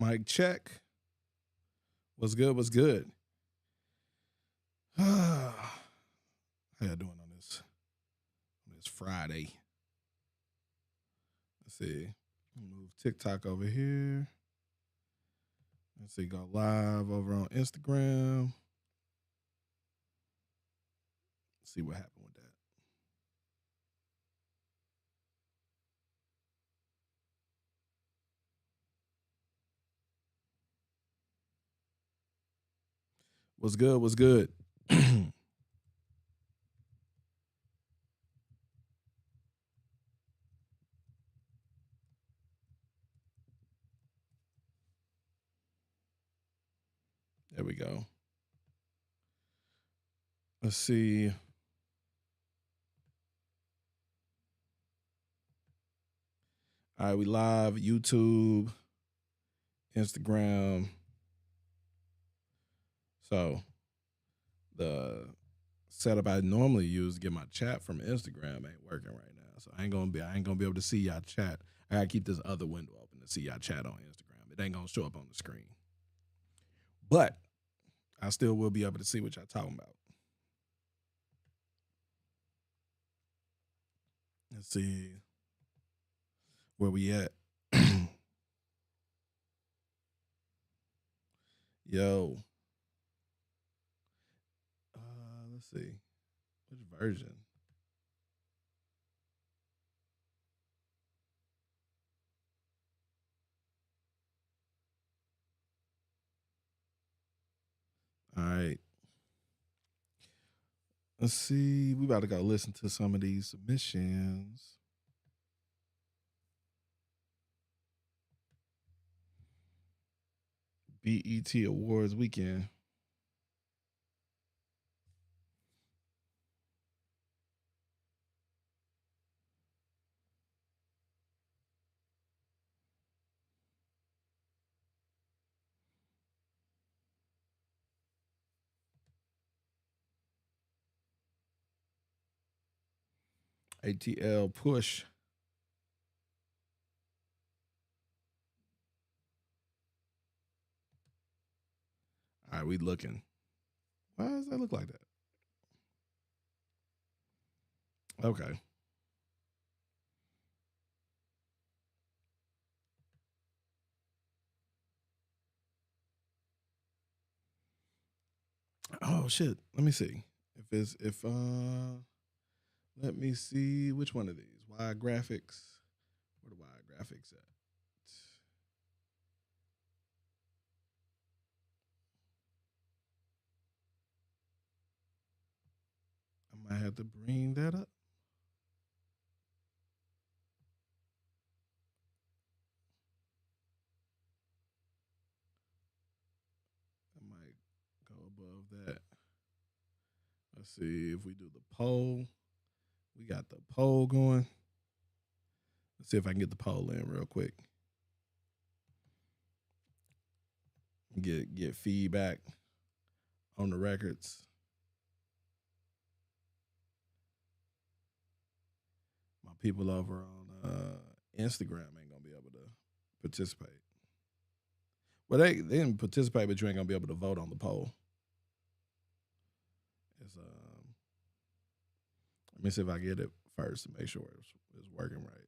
Mic check. What's good? What's good? How y'all doing on this Friday? Let's see. Move TikTok over here. Let's see. Go live over on Instagram. See what happened with that. What's good? What's good? There we go. Let's see. All right, we live YouTube, Instagram. So the setup I normally use to get my chat from Instagram ain't working right now. So I ain't gonna be able to see y'all chat. I gotta keep this other window open to see y'all chat on Instagram. It ain't gonna show up on the screen. But I still will be able to see what y'all talking about. Let's see where we at. Yo. Let's see. Which version? All right. Let's see. We about to go listen to some of these submissions. BET Awards weekend. ATL push. All right, we looking. Why does that look like that? Okay. Oh shit. Let me see. Let me see which one of these. Y graphics. Where the Y graphics at? I might have to bring that up. I might go above that. Let's see if we do the poll. We got the poll going. Let's see if I can get the poll in real quick. Get feedback on the records. My people over on Instagram ain't gonna be able to participate. Well, they didn't participate, but you ain't gonna be able to vote on the poll. It's let me see if I get it first to make sure it's working right.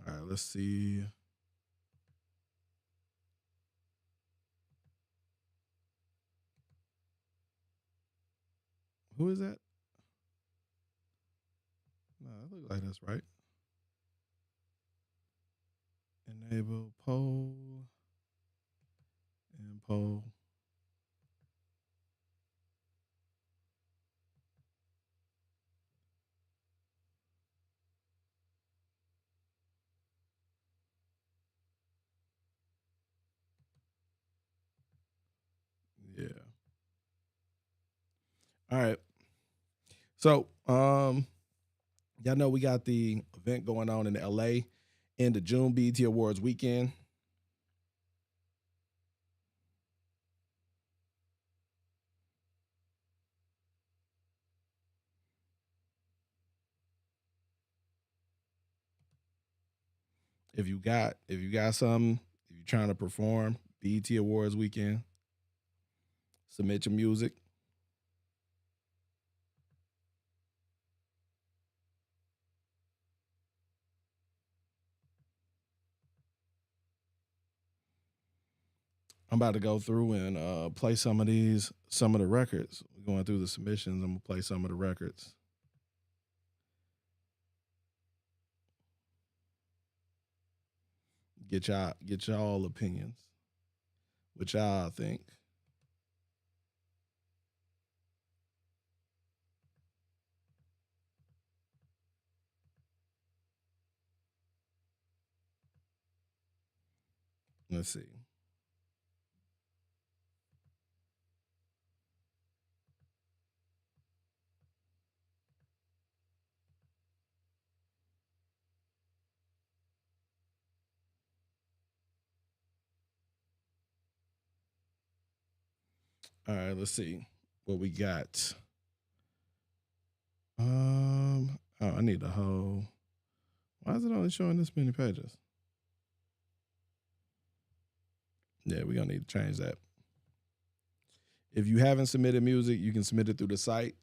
All right, let's see. Who is that? No, that looks like that's right. Enable poll and poll. Yeah. All right. So, y'all know we got the event going on in LA in the June BET Awards weekend. If you got something, if you're trying to perform BET Awards weekend, submit your music. I'm about to go through and play some of the records. We're going through the submissions. I'm gonna play some of the records. Get y'all opinions. What y'all think? Let's see. All right, let's see what we got. Oh, I need the whole. Why is it only showing this many pages? Yeah, we're gonna need to change that. If you haven't submitted music, you can submit it through the site,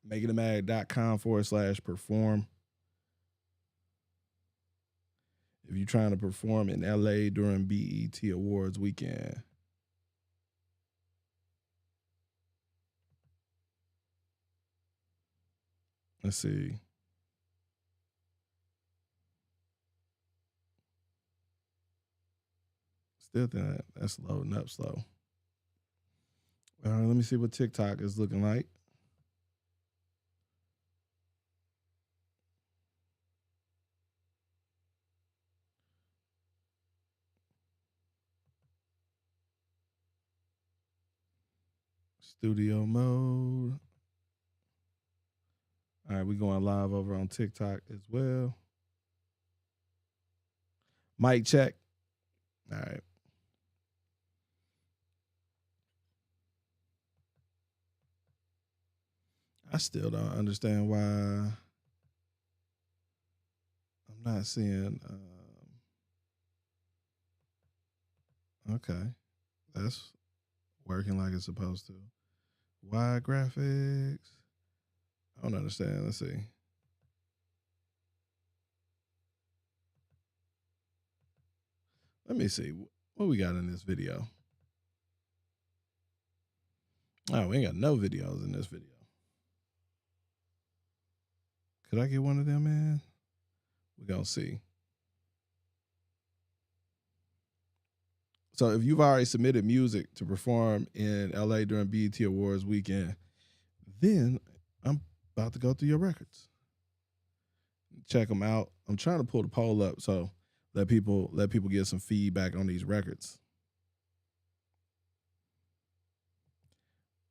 makeitmag.com/perform. If you're trying to perform in LA during BET Awards weekend. Let's see. Still think that's loading up slow. Let me see what TikTok is looking like. Studio mode. All right, we going live over on TikTok as well. Mic check. All right. I still don't understand why I'm not seeing. Okay, that's working like it's supposed to. Why graphics? I don't understand. Let's see. Let me see what we got in this video. Oh, we ain't got no videos in this video. Could I get one of them, man? We're gonna see. So if you've already submitted music to perform in LA during BET Awards weekend, then I'm about to go through your records. Check them out. I'm trying to pull the poll up so let people get some feedback on these records.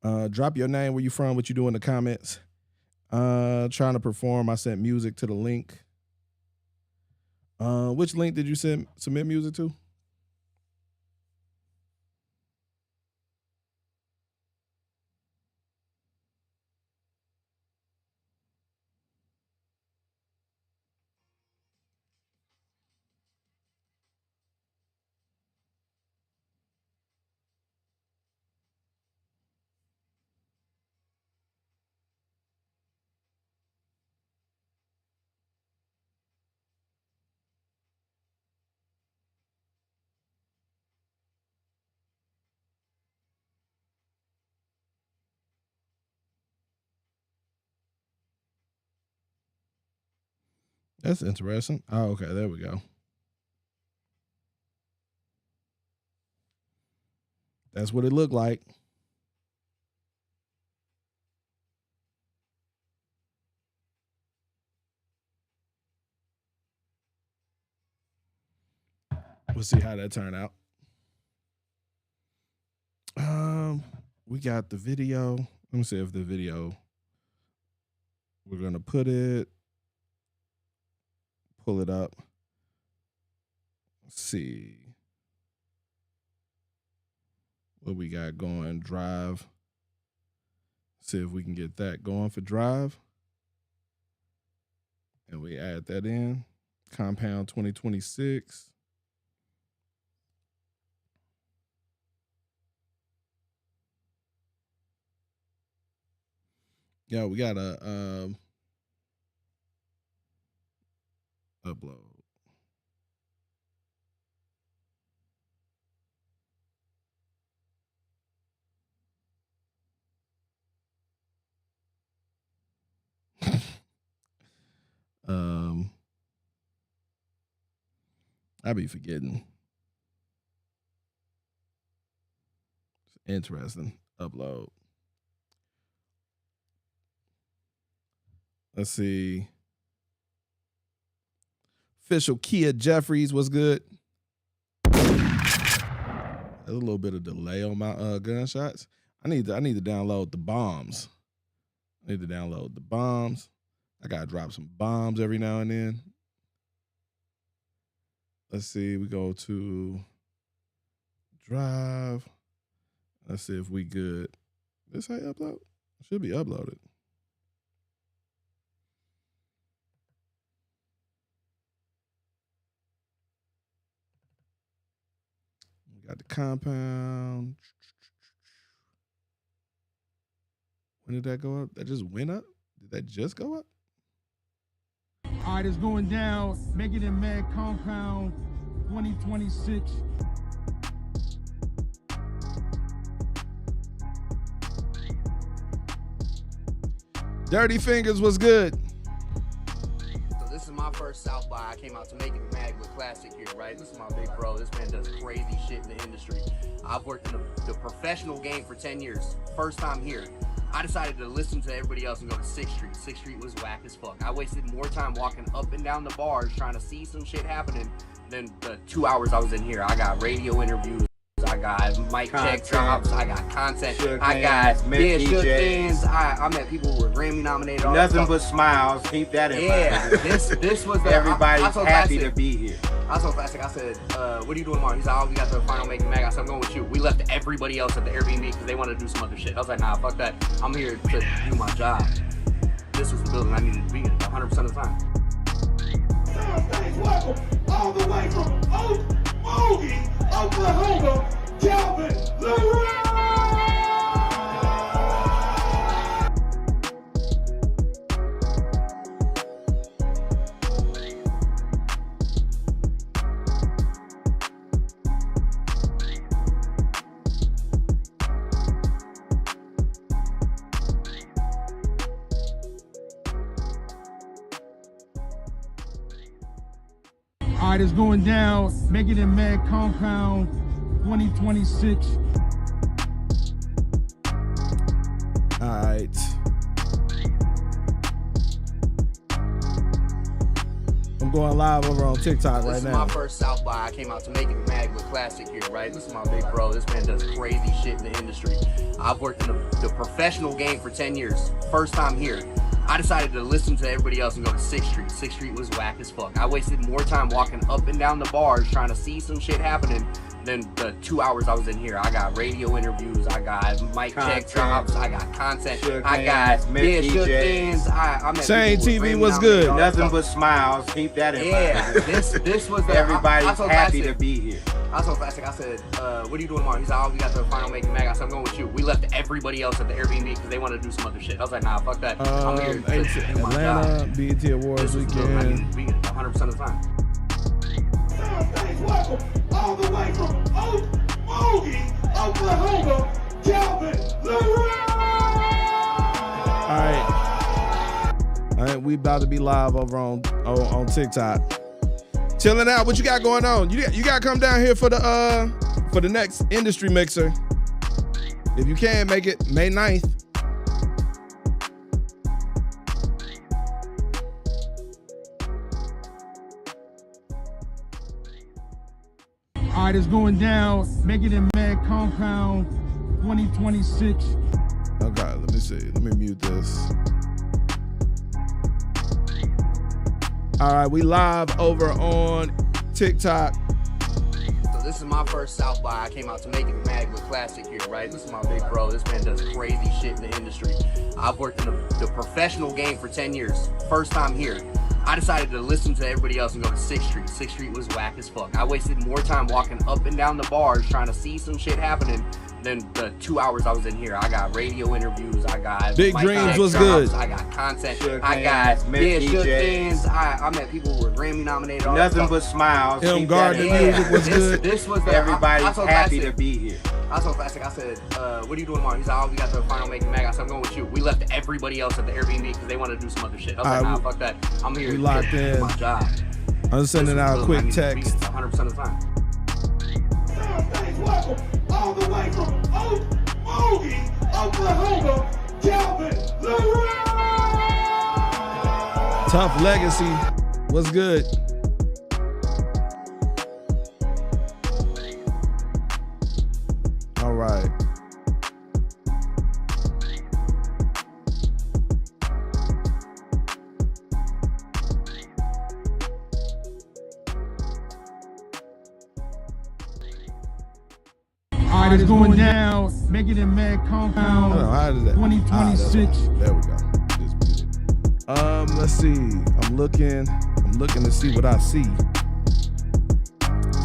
Drop your name, where you from, what you do in the comments. Trying to perform. I sent music to the link. Which link did you submit music to? That's interesting. Oh, okay, there we go. That's what it looked like. We'll see how that turned out. We got the video. Let me see if the video. We're gonna pull it up. Let's see what we got going. Drive. See if we can get that going for Drive. And we add that in. Compound 2026. Yeah, we got a upload. I be forgetting. It's interesting. Upload. Let's see. Official Kia Jeffries was good. There's a little bit of delay on my gunshots. I need to download the bombs. I gotta drop some bombs every now and then. Let's see. We go to drive. Let's see if we good. This how you upload? It should be uploaded. We got the compound. When did that go up? That just went up? Did that just go up? All right, it's going down. Make it in Mad Compound 2026. Dirty Fingers was good. So this is my first South by. I came out to Make It Mad with Classic here, right? This is my big bro. This man does crazy shit in the industry. I've worked in the professional game for 10 years. First time here. I decided to listen to everybody else and go to 6th Street. 6th Street was whack as fuck. I wasted more time walking up and down the bars trying to see some shit happening than the 2 hours I was in here. I got radio interviews. I got mic check drops. I got content. I got shook hands. I met people who were Grammy nominated. Nothing but smiles. Keep that in mind. Yeah, this was the, everybody's happy to be here. I told Classic, I said, what are you doing tomorrow? He's like, oh, we got the final Make It Mag. I said, I'm going with you. We left everybody else at the Airbnb because they wanted to do some other shit. I was like, nah, fuck that. I'm here to do my job. This was the building I needed to be in 100% of the time. Welcome all the way from Ogie, Oklahoma, Calvin LeRoy. All right, it's going down. Make it in Mad Compound 2026. All right. I'm going live over on TikTok right now. This is my first South by. I came out to Make It Mad with Classic here, right? This is my big bro. This man does crazy shit in the industry. I've worked in the professional game for 10 years. First time here. I decided to listen to everybody else and go to 6th Street. 6th Street was whack as fuck. I wasted more time walking up and down the bars trying to see some shit happening than the 2 hours I was in here. I got radio interviews. I got mic check drops. I got content. I got shook hands. I met Shane TV was good. Nothing but smiles. Keep that in mind. Yeah, this was the, everybody's happy Classic, to be here. I told Classic, I said, what are you doing tomorrow? He's like, oh, we got the final Make It Mag. I said, I'm going with you. We left everybody else at the Airbnb because they wanted to do some other shit. I was like, nah, fuck that. I'm here to do my Atlanta job. BET Awards This was weekend. I need to be 100% of the time. Welcome all the way from Ogie, Oklahoma, Calvin LeRoy. All right, we about to be live over on TikTok. Chilling out. What you got going on? You got to come down here for the next industry mixer. If you can make it May 9th. All right, it's going down. Make it in Mad Compound 2026. Okay, let me see. Let me mute this. All right, we live over on TikTok. So This is my first South by. I came out to make it mag with Classic here, right? This is my big bro. This man does crazy shit in the industry. I've worked in the professional game for 10 years. First time here. I decided to listen to everybody else and go to 6th Street. 6th Street was whack as fuck. I wasted more time walking up and down the bars trying to see some shit happening than the 2 hours I was in here. I got radio interviews. I got Big Dreams was good. I got content. Shook I got Hands, Shook DJs. Hands. I met people who were Grammy nominated. all that Nothing stuff. but smiles. Him Keep Garden that in music mind. was good. This was the, Everybody's I told happy Classic, to be here. I told Classic, I said, what are you doing tomorrow? He's like, oh, we got the final making mag. I said, I'm going with you. We left everybody else at the Airbnb because they wanted to do some other shit. I was like, nah, fuck that. I'm here we to locked do in. my job. I'm sending out a quick This is the text. building I need to be 100% of the time. Thanks, welcome all the way from Okmulgee, Oklahoma, Calvin LeRoy. Tough Legacy. What's good? All right. All right, it's going down. Make it in Mad Compound. Hold on, how did that? 2026. There we go. Just muted. Let's see. I'm looking to see what I see.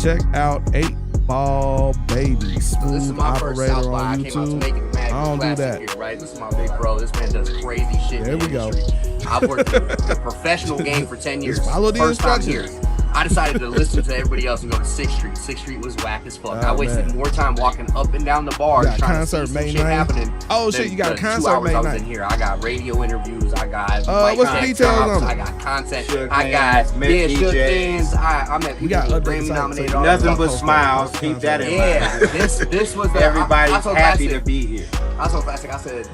Check out 8 Ball Baby, So this is Smooth my first Operator South by. I on came out to YouTube. make it mag I don't with do Classic that. here, right? This is my big bro. This man does crazy shit There in the we go. industry. I've worked in the professional game for 10 years. follow the First time here. instructions. I decided to listen to everybody else and go to 6th Street. 6th Street was whack as fuck. Oh, I wasted man. more time walking up and down the bars You got trying concert to see May some shit 9th? happening. Oh, shit, than you got a the 2 concert hours May I was 9th. in here. I got radio interviews. I got what's the mic details drops, on it? I got content. Shook I got Hands, Miss Shook DJs. Hands. I met We people got who were updates Grammy on it, nominated. so all that Nothing stuff. but smiles. Keep that in Yeah, mind. this was the Everybody's I told happy Classic, to be here. I told Classic, I said,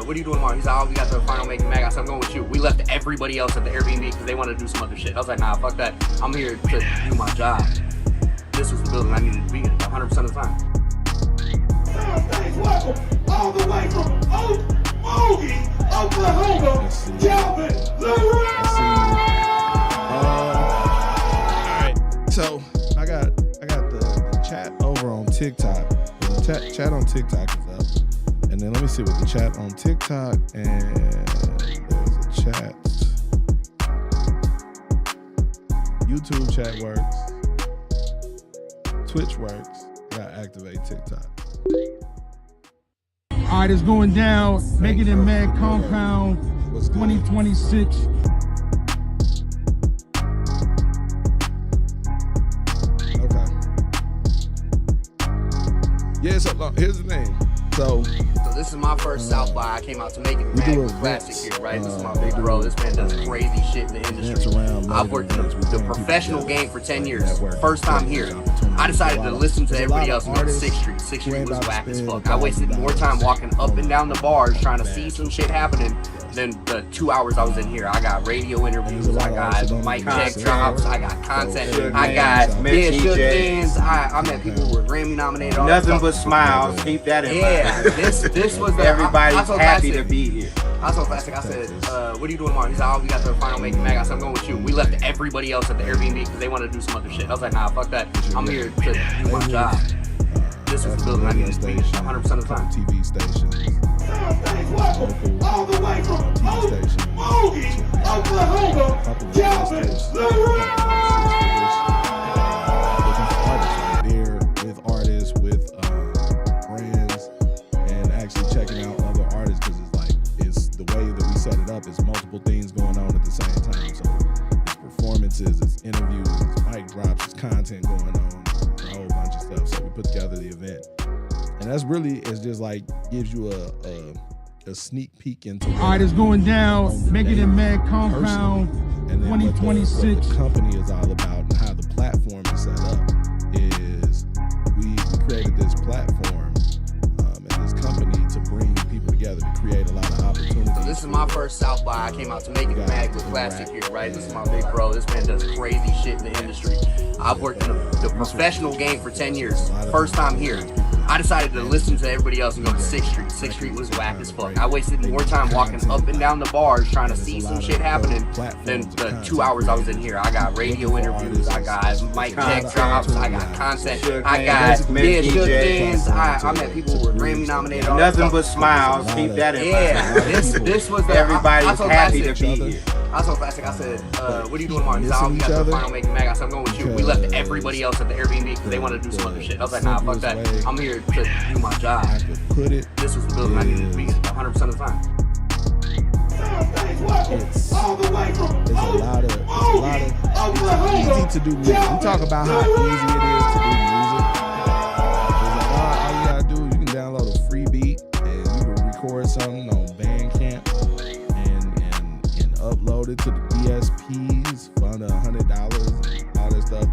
what are you doing tomorrow? He's like, oh, we got the final making mag. I said, I'm going with you. We left everybody else at the Airbnb because they wanted to do some other shit. I was like, nah, fuck that. I'm here to do my job. This was the building I needed to be in 100% of the time. Thanks, welcome all the way from Okmulgee, Oklahoma, Let's see. Calvin LeRoy. Alright, so I got the chat over on TikTok. The chat on TikTok is up. And then let me see what the chat on TikTok, and there's a chat. YouTube chat works. Twitch works. I gotta activate TikTok. All right, it's going down. Make it in Mad Compound. What's good? 2026. Okay. Yeah, so here's the thing. So So this is my first South by. I came out to make it we mag do with events, Classic here, right? This is my we big do, bro. This man does crazy shit in the events industry. around I've major worked in events. We the bring people professional together, game for 10 like years. networking, First time creating here. opportunities. I decided to listen to There's a lot everybody of else and go to artists 6th Street. 6th who Street ain't was about to whack as spend fuck. I wasted more time walking up and down the bars trying to see some shit happening than the 2 hours I was in here. I got radio interviews. There's a lot I of artists got that mic don't check do drops. that. I got content. Shook I Hands, got Miss Shook DJs. Hands. I met people who were Grammy nominated. all that Nothing stuff. but smiles. Keep that in Yeah, mind. this was the Everybody's I told happy Classic, to be here. I told Classic, I said, what are you doing tomorrow? He's like, oh, we got the final making mag. I said, I'm going with you. We left everybody else at the Airbnb because they wanted to do some other shit. I was like, nah, fuck that. I'm here to do my job. This was the building I needed to be in 100% of the time. TV stations. Thanks, welcome all the way from Okmulgee, Oklahoma, Calvin LeRoy. There with artists, with brands, and actually checking out other artists because it's the way that we set it up. It's multiple things going on at the same time. So it's performances, it's interviews, it's mic drops, it's content going on, it's a whole bunch of stuff. So we put together the event, and that's really it's just like gives you a sneak peek into. All right, it's going down. Make it in Mad Compound. And then what 2026. the company is all about and how the platform is set up is we created this platform and this company to bring people together to create a lot of opportunities. So this is my first South by. I came out to make it mag with Classic here, right? This is my big bro. This man does crazy shit in the industry. I've worked in the professional game for 10 years. First time here. I decided to listen to everybody else and go to 6th Street. 6th Street was whack as fuck. I wasted more time walking up and down the bars trying to see some shit happening than the 2 hours I was in here. I got radio interviews, I got mic check drops, I got content, I got shook things. I met people who were Grammy nominated. Nothing but smiles. Keep that in mind. Yeah, this was the Everybody's happy to be here. I told Classic, I said, what are you doing tomorrow? He's like, we got the final making mag. I said, I'm going with you. We left everybody else at the Airbnb because they wanted to do some other shit. I was like, nah, fuck that. I'm here to do my job. This was the building I needed to be 100% of the time. It's easy to do music. We talk about how easy it is to do music. It's like, all you gotta do, you can download a free beat and you can record something on Bandcamp and upload it to the DSPs for under $100 and all that stuff.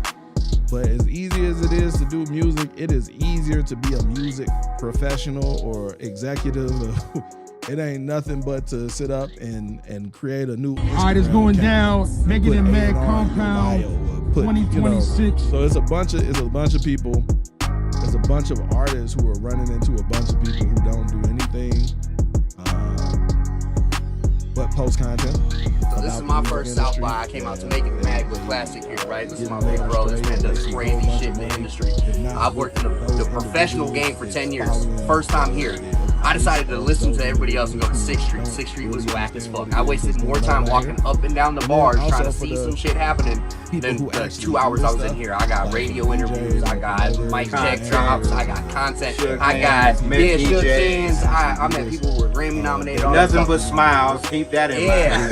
But as easy as it is to do music, it is easier to be a music professional or executive. It ain't nothing but to sit up and create a new Instagram All right, it's going account, down. Make it put in Mad A&R in your Compound bio, put, 2026. so it's a bunch of people. There's a bunch of artists who are running into a bunch of people who don't do anything but post content. So this is my first South by. I came out to make it mag with Classic here, right? This is my big bro. This man does crazy shit in the industry. I've worked in the professional game for 10 years. First time here. I decided to listen to everybody else and go to 6th Street. 6th Street was whack as fuck. I wasted more time walking up and down the bars trying to see some shit happening than the 2 hours I was in here. I got radio interviews, I got mic check drops, I got content, I got shook things. I met people who were Grammy nominated. Nothing but smiles. Keep that in mind.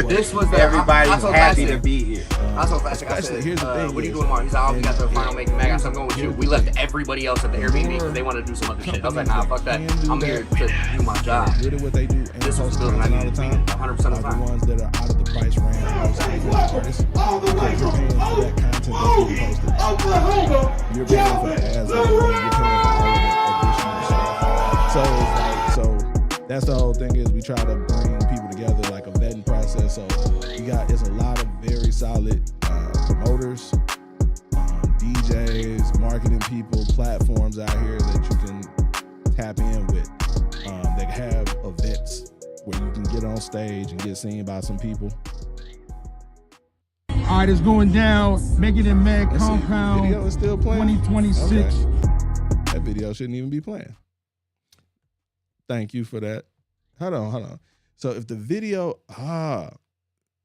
This was the Everybody's happy to be here. I told Classic, I said, Here's the thing what are you is- doing tomorrow? He's like, oh, we got the final making mag. I said, I'm going with you. We left everybody else at the Airbnb because they wanted to do some other shit. I was like, nah, fuck that. I'm here to do my job. Good at what they do and This was post the building I content all the needed to be time 100% of the are the time. ones that are out of the price range of most artists because you're paying for that content that's being posted. You're paying for the ads, you're paying for all of the additional stuff. So it's like, so that's the whole thing is we try to bring people together like a vetting process. So it's a lot of very solid promoters, DJs, marketing people, platforms out here that you can tap in with. They have events where you can get on stage and get seen by some people. All right, it's going down. Make it in Mad Let's see, Compound video is still playing? 2026. Okay. That video shouldn't even be playing. Thank you for that. Hold on. So if the video,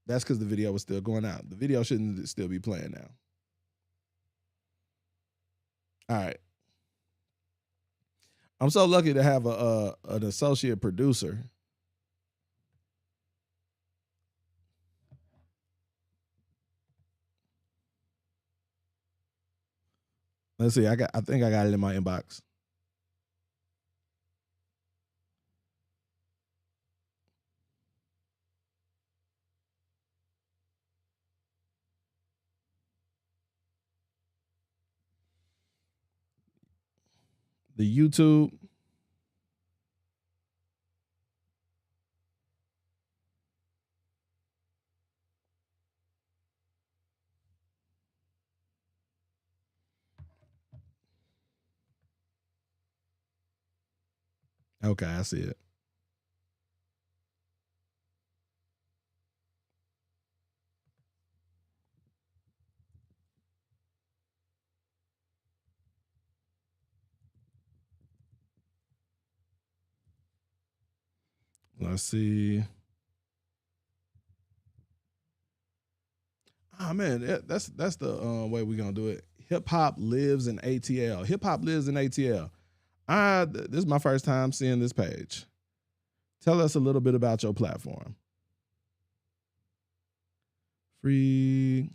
that's because the video was still going out. The video shouldn't still be playing now. All right. I'm so lucky to have an associate producer. Let's see. I think I got it in my inbox. The YouTube. Okay, I see it. Let's see. Oh man, that's the way we're gonna do it. Hip hop lives in ATL. Hip hop lives in ATL. This is my first time seeing this page. Tell us a little bit about your platform. Free.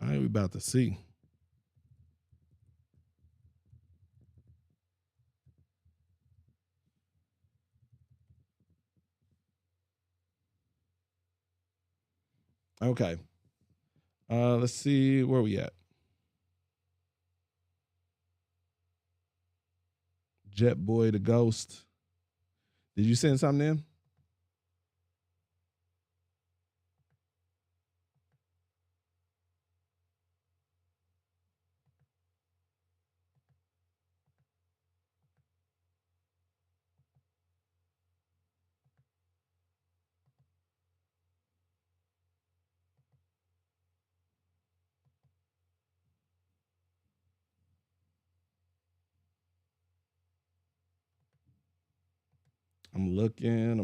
All right, we about to see. Okay. Let's see where we at. Jet Boy the Ghost. Did you send something in? I'm looking.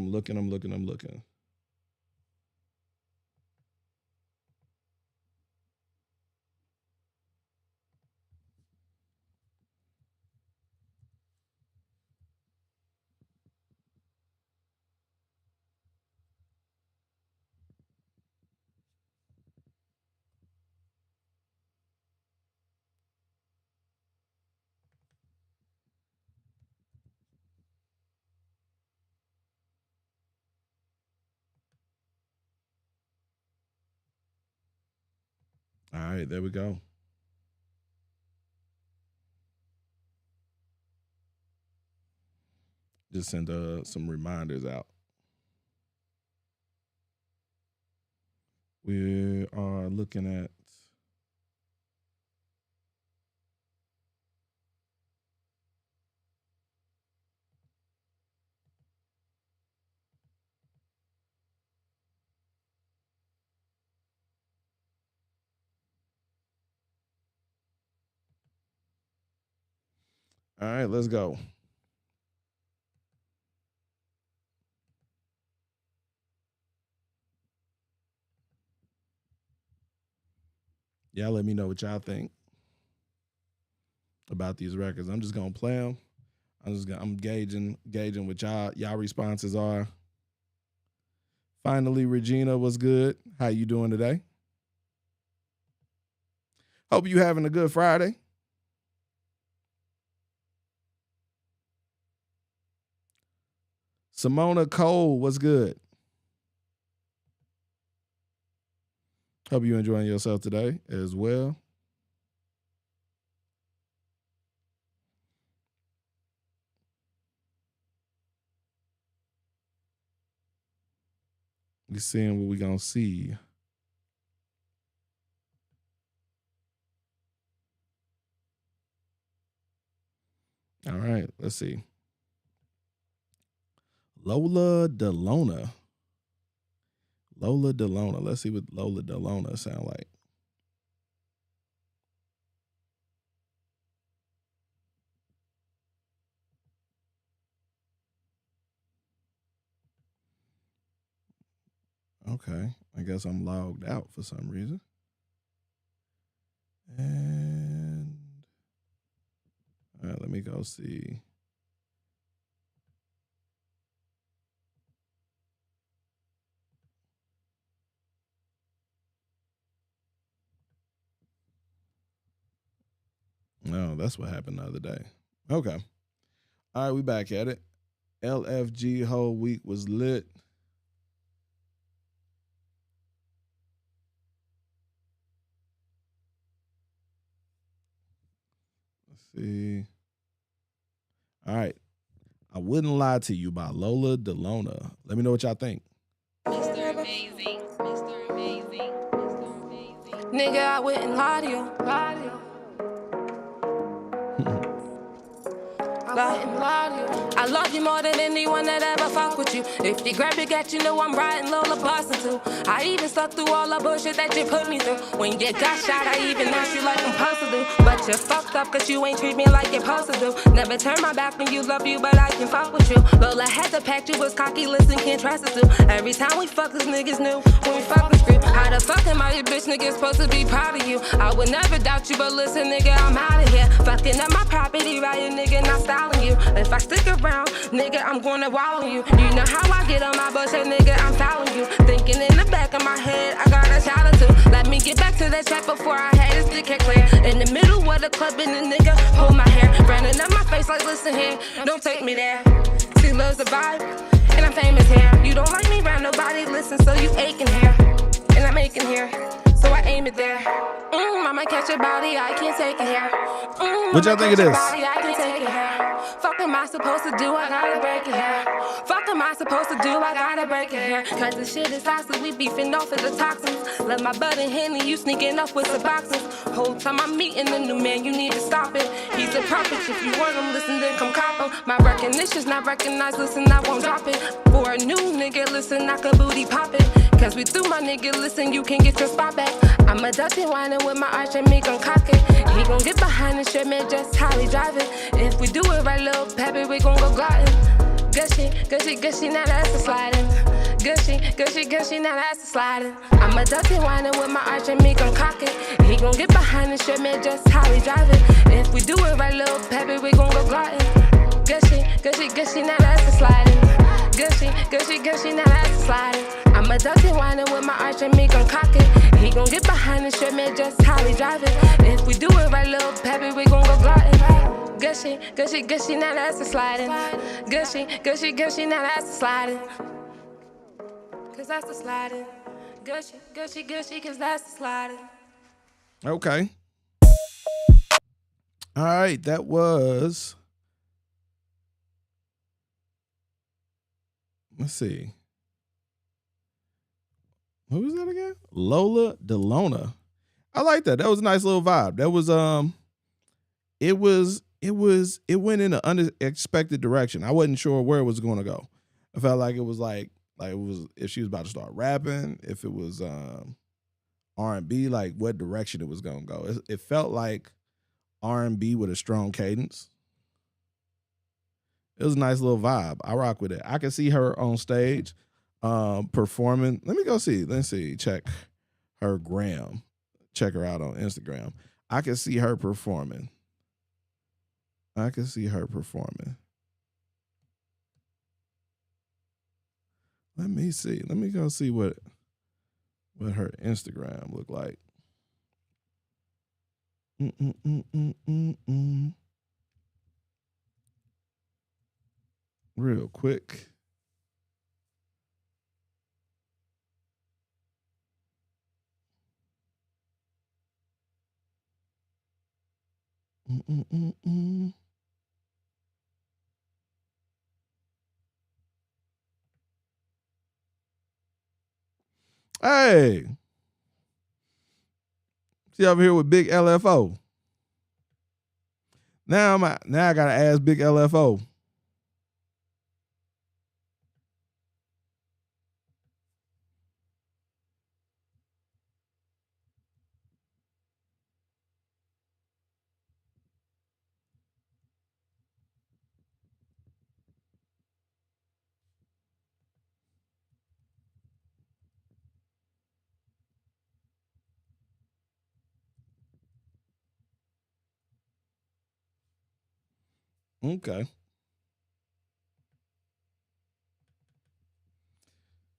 All right, there we go. Just send some reminders out. We are looking at all right, let's go. Y'all let me know what y'all think about these records. I'm just gonna play them. I'm gauging what y'all responses are. Finally, Regina, what's good? How you doing today? Hope you having a good Friday. Simona Cole, what's good? Hope you enjoying yourself today as well. We're seeing what we're going to see. All right, let's see. Lola Delona. Let's see what Lola Delona sound like. Okay, I guess I'm logged out for some reason. And all right, let me go see. No, that's what happened the other day. Okay. All right, we back at it. LFG whole week was lit. Let's see. All right. I Wouldn't Lie to You by Lola Delona. Let me know what y'all think. Mr. Amazing, Mr. Amazing, Mr. Amazing. Nigga, I wouldn't lie to you. I love you more than anyone that ever fuck with you. If you grab your gat, you know I'm riding Lola bustin' too. I even stuck through all the bullshit that you put me through. When you got shot, I even asked you like I'm supposed to do. But you fucked up cause you ain't treat me like you're supposed to do. Never turn my back when you love you, but I can fuck with you. Lola had to pack you, was cocky, listen, can't trust us too. Every time we fuck, these niggas knew when we fuck with scream. How the fuck am I your bitch, nigga, supposed to be proud of you? I would never doubt you, but listen, nigga, I'm out of here. Fucking up my property, right, you nigga, not styling you. If I stick around, nigga, I'm gonna wallow you. You know how I get on my bullshit, nigga, I'm following you. Thinking in the back of my head, I got a child or two. Let me get back to that track before I had this dickhead clear. In the middle of the club and the nigga hold my hair. Running up my face like, listen here, don't take me there. See, love's a vibe, and I'm famous here. You don't like me around nobody, listen, so you aching here. And I'm aching here. So so I aim it there. I'ma catch your body, I can't take it here. What y'all think of this? Body, I can take it here. Fuck am I supposed to do? I gotta break it here. Fuck am I supposed to do? I gotta break it here. Cause the shit is toxic, we beefing off of the toxins. Let my butt and Henny, you sneaking up with the boxes. Whole time I'm meeting a new man, you need to stop it. He's a prophet, if you want him, listen, then come cop him. My recognition's not recognized, listen, I won't drop it. For a new nigga, listen, I could booty pop it. Cause we through my nigga, listen, you can get your spot back. I'm a dirty whining with my arch and me gon' cock it. He gon' get behind the shirt, man, just how he drive it. If we do it right, little peppy, we gon' go gliding. Gushy, gushy, gushy, now that's the sliding. Gushy, gushy, gushy, now that's the sliding. I'm a dirty whining with my arch and me gon' cock it. He gon' get behind the shirt, man, just how he drive it. If we do it right, little peppy, we gon' go gliding. Gushy, gushy, gushy, now that's the sliding. Gushy, gushy, gushy, now that's the sliding. I'm a dirty whining with my arch and me gon' cock it. He gon' get behind the shirt, man, just how he drive it. If we do it right, little peppy, we gon' go gliding. Gushy, gushy, gushy, now that's the sliding. Gushy, gushy, gushy, now that's the sliding. Cause that's the sliding. Gushy, gushy, gushy, cause that's the sliding. Okay. All right, that was. Let's see. Who was that again? Lola Delona. I like that. That was a nice little vibe. That was it went in an unexpected direction. I wasn't sure where it was going to go. I felt like it was like it was if she was about to start rapping, if it was R&B, like what direction it was going to go. It felt like R&B with a strong cadence. It was a nice little vibe. I rock with it. I can see her on stage performing. Let me go see. Let's see. Check her gram. Check her out on Instagram. I can see her performing. Let me see. Let me go see what her Instagram look like. Real quick. Hey, she over here with Big LFO. Now I gotta ask Big LFO. Okay.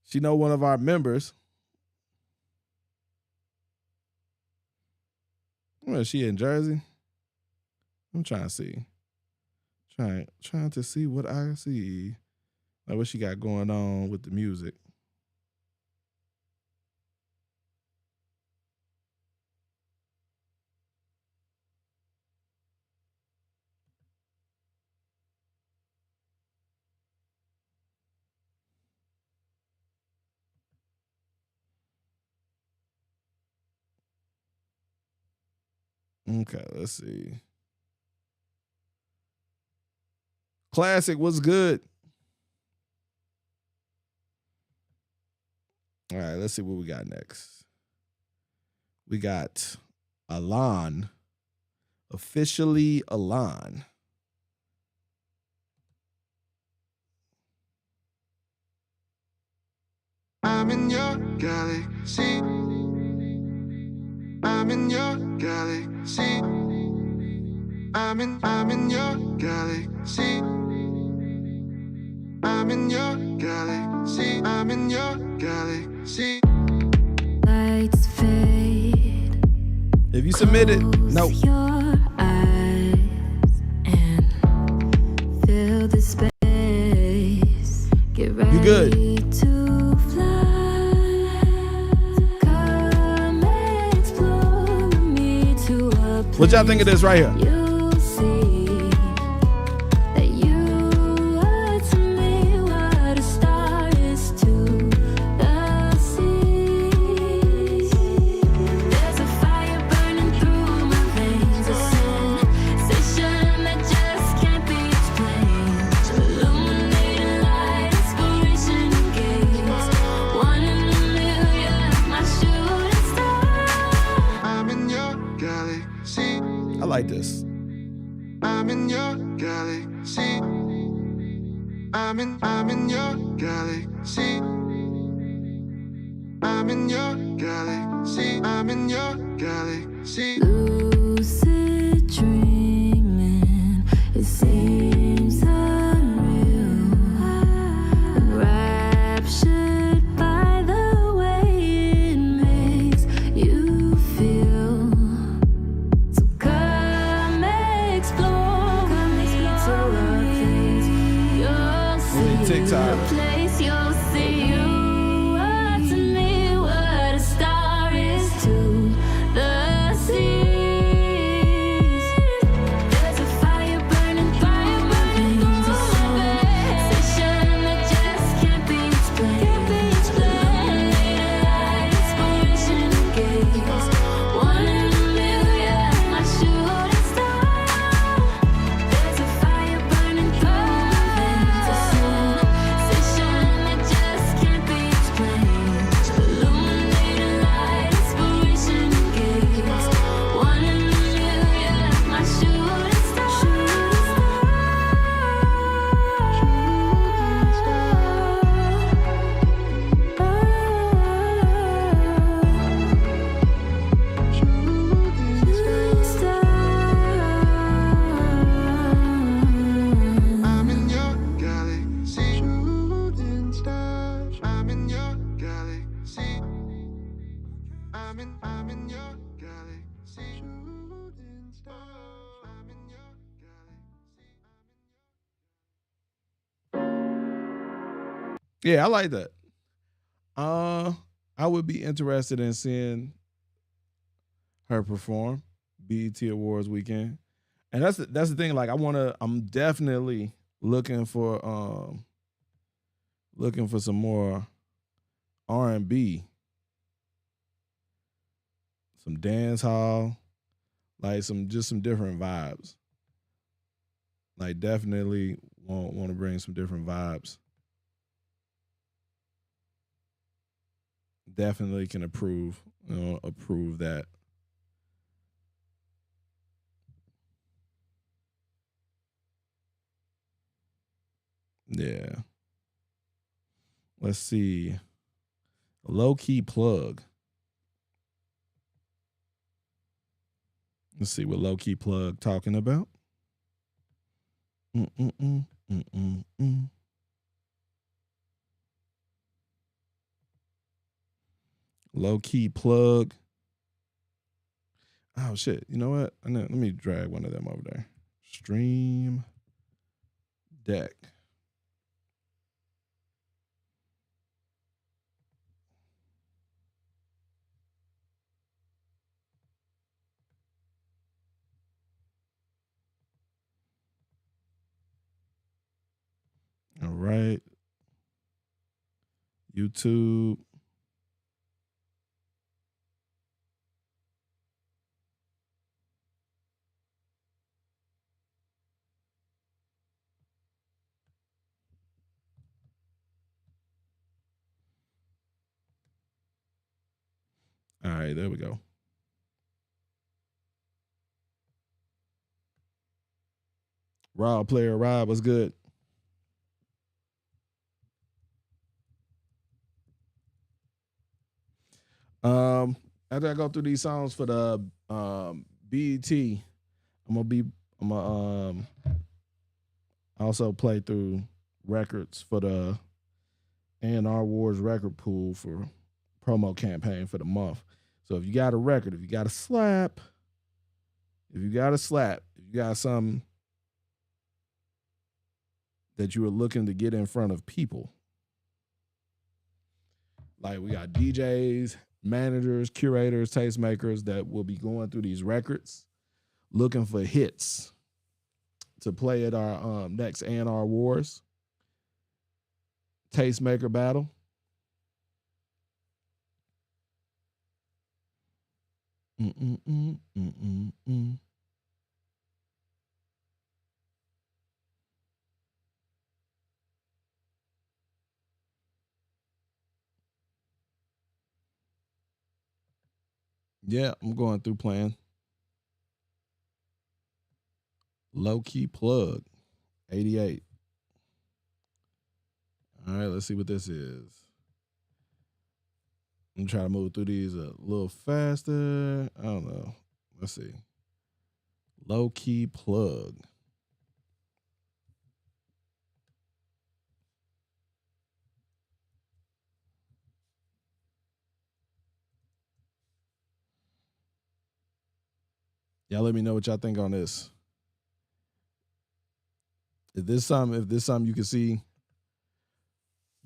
She know one of our members. Where is she in Jersey? I'm trying to see. Trying to see what I see. Like what she got going on with the music. Okay, let's see. Classic, what's good? All right, let's see what we got next. We got Alon. Officially Alon. I'm in your galaxy. I'm in your galaxy. I'm in your galaxy. I'm in your galaxy. I'm in your galaxy. Lights fade. If you submit it, no. Your eyes and fill the space. Get ready. You good? To fly. Come and What y'all think of this right here? You'll see that you are to me what a star is to the sea. There's a fire burning through my veins, a sensation that just can't be explained. Illuminating light, inspiration and gaze. One in a million, my shooting star. I'm in your galaxy. I like this. I'm in your galaxy. I'm in your galaxy. I'm in your galaxy. I'm in your galaxy. Lucid dreaming, it seems unreal. Enraptured by the way it makes you feel. So come explore with me to a place you'll see. TikTok. A place you'll see. You are to me what a star is to the seas. There's a fire burning through my veins, a sensation that just can't be explained. Illuminated light, inspiration and gaze. One in a million, my shooting star. There's a fire burning through my veins, a sensation that just can't be explained. Illuminated light, inspiration and gaze. One in a million, my shooting star. I'm in your galaxy. Shooting stars. I'm in your galaxy. I'm in your galaxy. Shooting stars. I'm in your galaxy. Yeah, I like that. I would be interested in seeing her perform BET Awards weekend, and that's the thing. Like, I'm definitely looking for some more R&B, some dance hall, like some different vibes. Like, definitely want to bring some different vibes. Definitely can approve that. Yeah. Let's see. Low key plug. Let's see what low key plug talking about. Low key plug. Oh shit! You know what? Let me drag one of them over there. Stream Deck. All right. YouTube. All right, there we go. Rob Player Rob, what's good? After I go through these songs for the BET, I'm gonna also play through records for the A&R Wars record pool for promo campaign for the month. So if you got a record, if you got a slap, if you got something that you were looking to get in front of people, like we got DJs, managers, curators, tastemakers that will be going through these records. looking for hits to play at our next A&R Wars Tastemaker battle. Yeah, I'm going through playing. Low Key Plug, 88. All right, let's see what this is. I'm trying to move through these a little faster. I don't know. Let's see. Low Key Plug. Y'all let me know what y'all think on this. If this something you can see,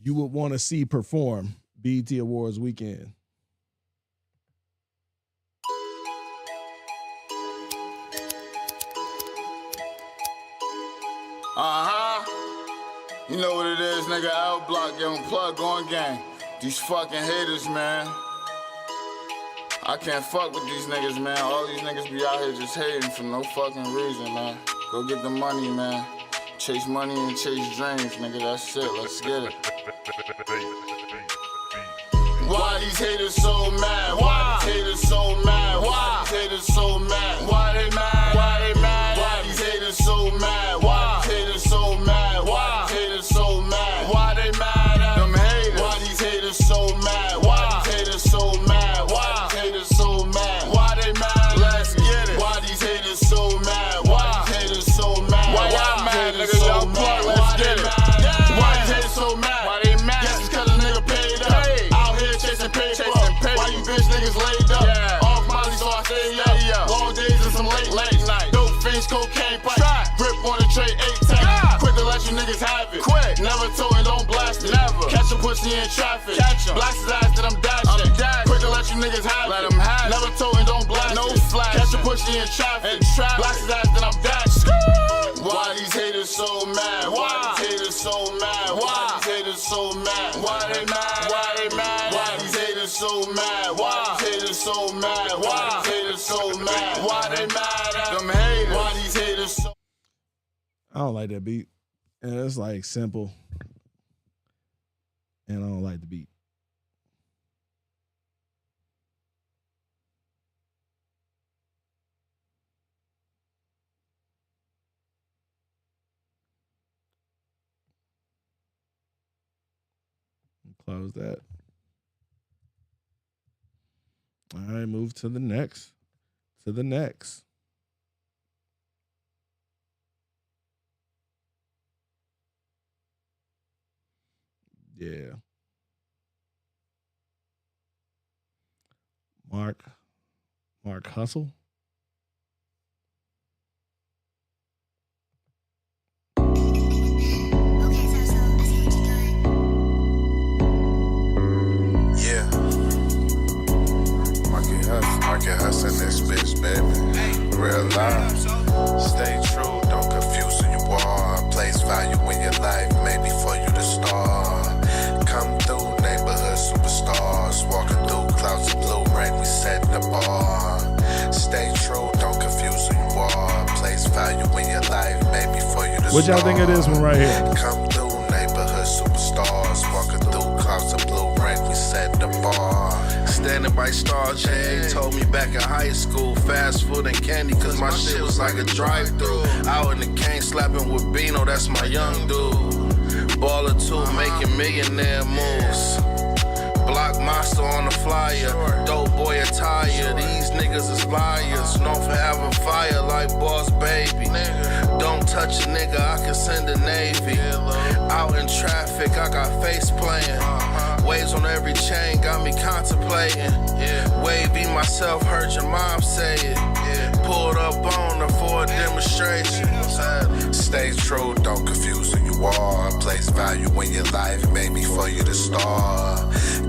you would want to see perform BET Awards weekend. You know what it is, nigga. L Block, get on plug on gang. These fucking haters, man. I can't fuck with these niggas, man. All these niggas be out here just hating for no fucking reason, man. Go get the money, man. Chase money and chase dreams, nigga. That's it. Let's get it. Why these haters so mad? Why these haters so mad? Why these haters so mad? Why they mad? Why they mad? Why these haters so mad? Why these haters so mad? Why these haters so mad? Why they mad at them haters? Why these haters so mad? Why these haters so mad? Why these haters so mad? Why they mad? Let's get it. Why these haters so mad? Why these haters so mad? Why y'all mad, nigga? Y'all plug, let's get it. Why these haters so mad? Why they mad? Guess it's cause a nigga paid up. Out here chasing paper. Why you bitch niggas laid up? Yeah. Off Molly, so I stay up. Long days and some late night. Dope fiends, cocaine pipe. Grip on the tray, 8 times. Quick to let you niggas have it. Quick. Never told and don't blast it. Never. Catch a pussy in traffic. Catch him. Blast his ass that I'm dashing. Quick to let you niggas have it. Let him have it. Never told and don't blast no it. No flash. Catch a pussy in traffic. Blast his ass that I'm dashing. Why these haters so mad? Why these haters so mad? Why these haters so mad? Why they mad? Why they mad? Why these haters so mad? Why these haters so mad? Why these haters so mad? Why they mad at them haters? Why these haters so? I don't like that beat. And it's like simple. And I don't like the beat. Close that. All right, move to the next. Yeah. Mark Hustle. Yeah. Market Hustle in this bitch, baby. Real life. Stay true, don't confuse who you are. Place value in your life, maybe for you to start. Come through neighborhood superstars. Walking through clouds of blue rain, we set the bar. Stay true, don't confuse who you are. Place value in your life, maybe for you to start. What y'all think of this one right here? Come through neighborhood superstars. Walking through clouds of blue rain, we set the bar. Standing by Star Chain, told me back in high school, fast food and candy, cause my shit was like a drive-thru. Out in the cane slapping with Bino, that's my young dude. Baller 2, making millionaire moves. Block monster on the flyer, dope boy attire. These niggas is liars, known for having fire like Boss Baby. Don't touch a nigga, I can send a Navy. Out in traffic, I got face playing. Waves on every chain, got me contemplating. Wavy myself, heard your mom say it. Pulled up on her for a demonstration. Stay true, don't confuse who you are. Place value in your life, maybe for you to start.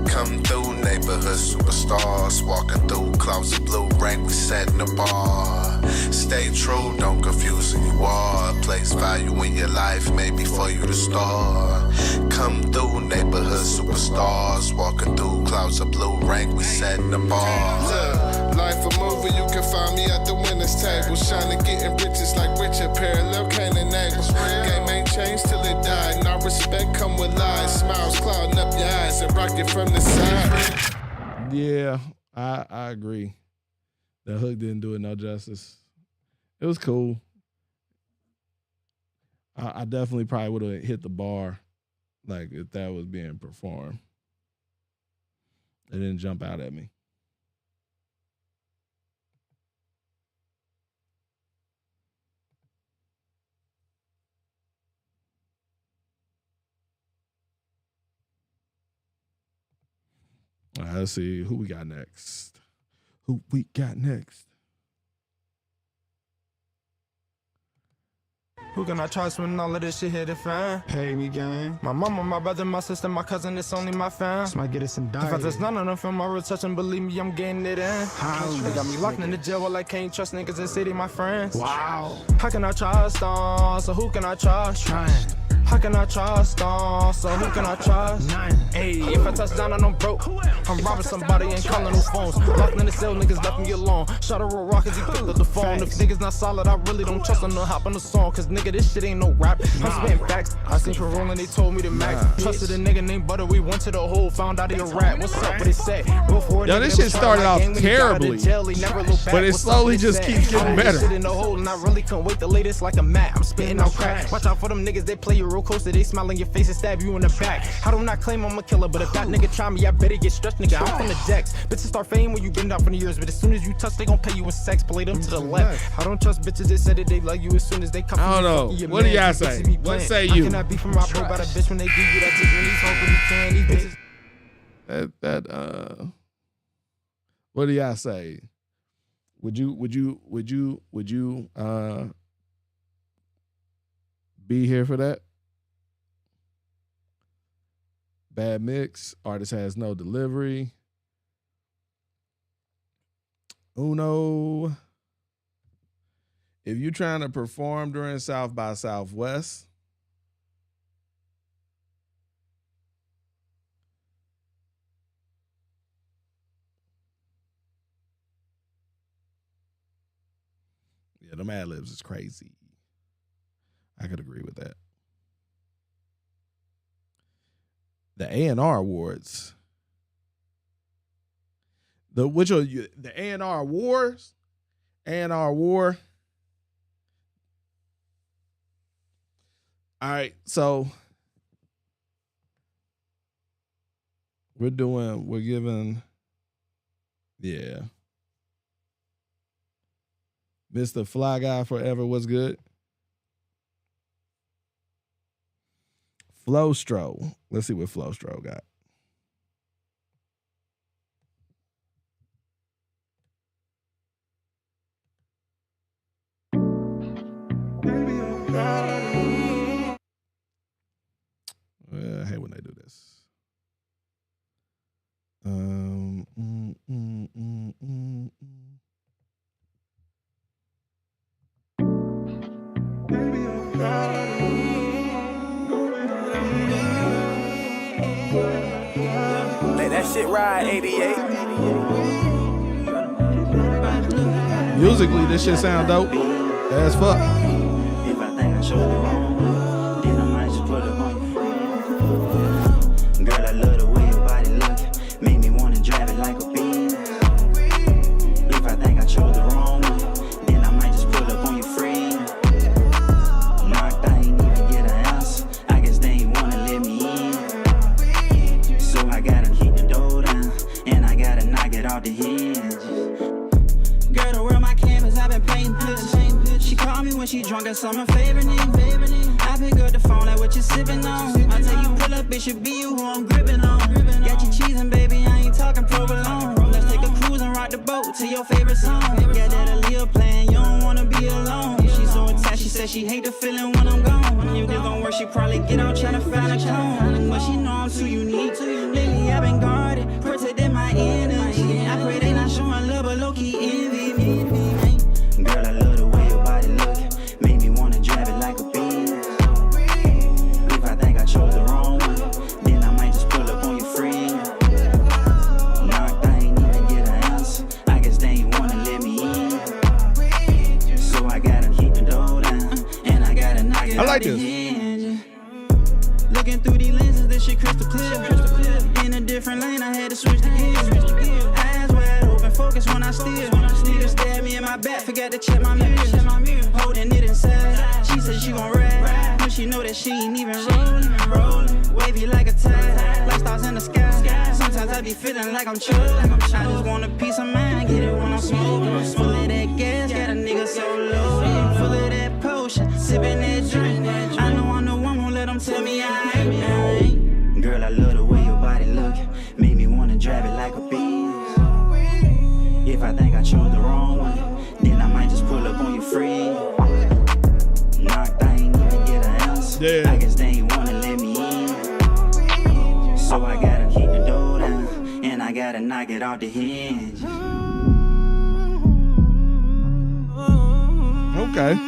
Come through, neighborhood superstars. Walking through clouds of blue rain, we setting the bar. Stay true, don't confuse who you are. Place value in your life, maybe for you to start. Come through, neighborhood superstars. Walking through clouds of blue rain, we setting the bar. Look, life a movie, you can find me at the winner's table. Shining, getting riches like Richard, parallel Cain and Abel. Game ain't changed till it died, and our respect come with lies. Smiles clouding up your eyes and rocket from the side. Yeah, I agree. The hook didn't do it no justice. It was cool. I definitely probably would have hit the bar, like if that was being performed. It didn't jump out at me. All right, let's see who we got next. Who we got next? Who can I trust when all of this shit hit the fan? Pay me, gang. My mama, my brother, my sister, my cousin, it's only my fam. This might get us indicted. If I just none of them from my real touch and believe me, I'm getting it in. They got me locked in the jail while I can't trust niggas in city, my friends. Wow. How can I trust on? So who can I trust? Trying. How can I trust on? So who can I trust? Hey, if I touch down and I'm broke, I'm robbing somebody and calling no phones. Locked in the cell, niggas left me alone. Shot a real rock as he picked up the phone. If niggas not solid, I really don't trust them to hop on the song. Cause nigga, this shit ain't no rap. I'm spitting facts. I seen parole and they told me to max. Trusted a nigga named Butter, we went to the hole, found out he a rat. What's up, what they say? Go for it. Yo, this shit started off terribly, but it slowly just keeps getting better. Shit in the hole and I really couldn't wait to lay this like a mat. I'm spitting out crack. Watch out for them niggas, they play you real close, they smile in your face and stab you in the back. I do not claim I'm a killer, but if that nigga try me, I bet he get stretched, nigga. I'm from the decks. Bitches start fame when you been down for the years, but as soon as you touch, they gon' pay you in sex. Play them to the left. I don't trust bitches that said that they love you as soon as they come. I don't know. What do y'all say? What say you? I cannot be from my bro by the bitch when they give you that tick when he's hoping he can. These bitches. What do y'all say? Would you be here for that? Bad mix. Artist has no delivery. Uno. If you trying to perform during South by Southwest, yeah, them ad-libs is crazy. I could agree with that. The A&R Awards. The A&R Awards? A&R War. All right, so we're giving, yeah. Mr. Fly Guy Forever, what's good? Flowstro. Let's see what Flowstro got. I hate when they do this. Let that shit ride, 88. Musically, this shit sound dope as fuck. If I think I showed it wrong, then I might just put it on your friend. Girl, I love the way your body look, make me wanna drive it like a beam. If I think I chose the wrong one, then I might just pull up on your friend. Knocked, I ain't even get an ounce, I guess they ain't wanna let me in. So I gotta keep the door down, and I gotta knock it off the hinges. Girl, to wear my canvas, I've been painting pictures. She call me when she drunk, that's on my favorite name. I pick up the phone, like what you sipping on. I tell you pull up, it should be you who I'm gripping on. Got you cheesing, baby, I ain't talking provolone. Let's take a cruise and rock the boat to your favorite song. Got that Aaliyah playing, you don't wanna be alone. She's so attached, she said she hate the feeling when I'm gone. If this don't work, she probably get out trying to find a clone. But she know I'm too unique. Lately I've been guarded. Looking through these lenses, this shit crystal clear. In a different lane, I had to switch the gears. Eyes wide open, focus when I steer. Nigga stabbed me in my back, forgot to check my mirror. Holding it inside, she said she gon' ride. But she know that she ain't even rolling. Wavy like a tide, like stars in the sky. Sometimes I be feeling like I'm chill. I just want a piece of mind, get it when I'm smoking. Full of that gas, got a nigga so low. Full of that potion, sipping that drink. I know I'm the one, won't let them tell me I ain't. Girl, I love the way your body look. Make me wanna drive it like a beast. If I think I chose the wrong one, then I might just pull up on you free. Knocked, I ain't even get an ounce. Yeah. I guess they ain't wanna let me in. So I gotta keep the door down, and I gotta knock it off the hinge. Okay.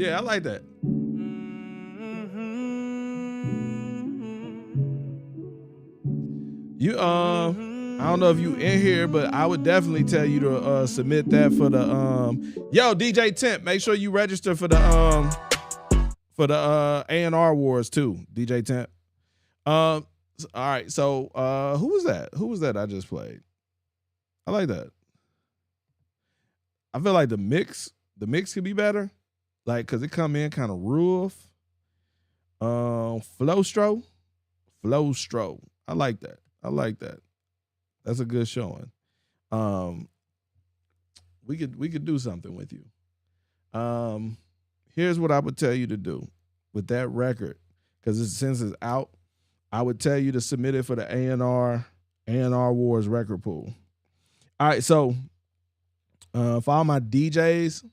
Yeah, I like that. You I don't know if you in here, but I would definitely tell you to submit that for the yo, DJ Temp, make sure you register for the A&R Wars too, DJ Temp. All right, so who was that? Who was that I just played? I like that. I feel like the mix could be better. Like, cause it come in kind of rough. Flowstro. I like that. That's a good showing. We could do something with you. Here's what I would tell you to do with that record, because since it's out, I would tell you to submit it for the A&R Wars record pool. All right, so for all my DJs,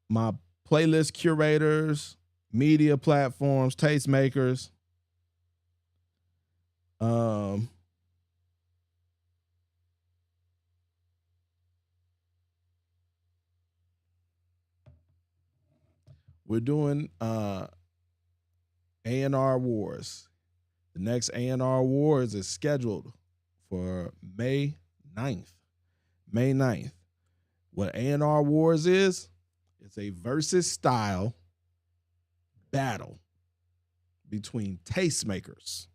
my playlist curators, media platforms, tastemakers, we're doing A&R Wars. The next A&R Wars is scheduled for May 9th. May 9th. What A&R Wars is, it's a versus style battle between tastemakers.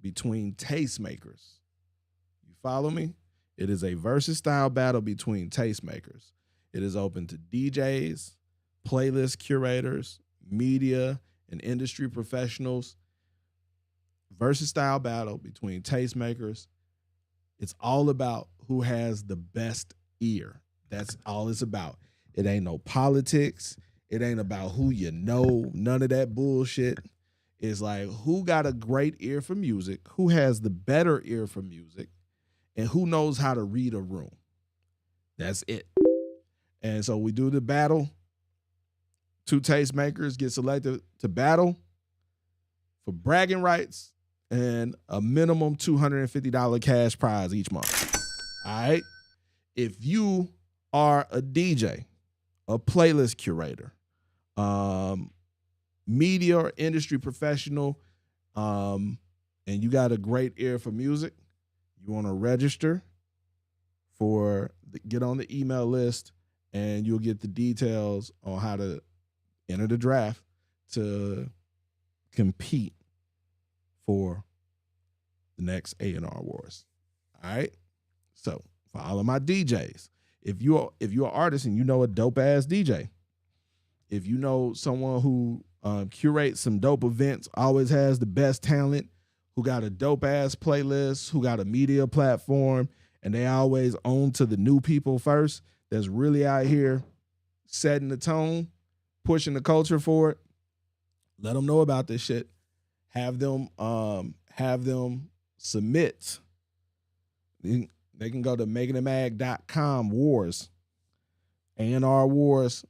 You follow me? It is a versus style battle between tastemakers. It is open to DJs, playlist curators, media, and industry professionals. Versus style battle between tastemakers. It's all about who has the best ear. That's all it's about. It ain't no politics. It ain't about who you know. None of that bullshit. It's like who got a great ear for music, who has the better ear for music, and who knows how to read a room. That's it. And so we do the battle. 2 tastemakers get selected to battle for bragging rights and a minimum $250 cash prize each month. All right? If you are a DJ, a playlist curator, media or industry professional, and you got a great ear for music, you want to register get on the email list, and you'll get the details on how to enter the draft to compete for the next A&R Wars. All right? So for all of my DJs, if you're an artist and you know a dope ass DJ, if you know someone who curates some dope events, always has the best talent, who got a dope ass playlist, who got a media platform, and they always own to the new people first, that's really out here setting the tone, pushing the culture for it, let them know about this shit. Have them submit. They can go to makingitmag.com Wars. A&R Wars.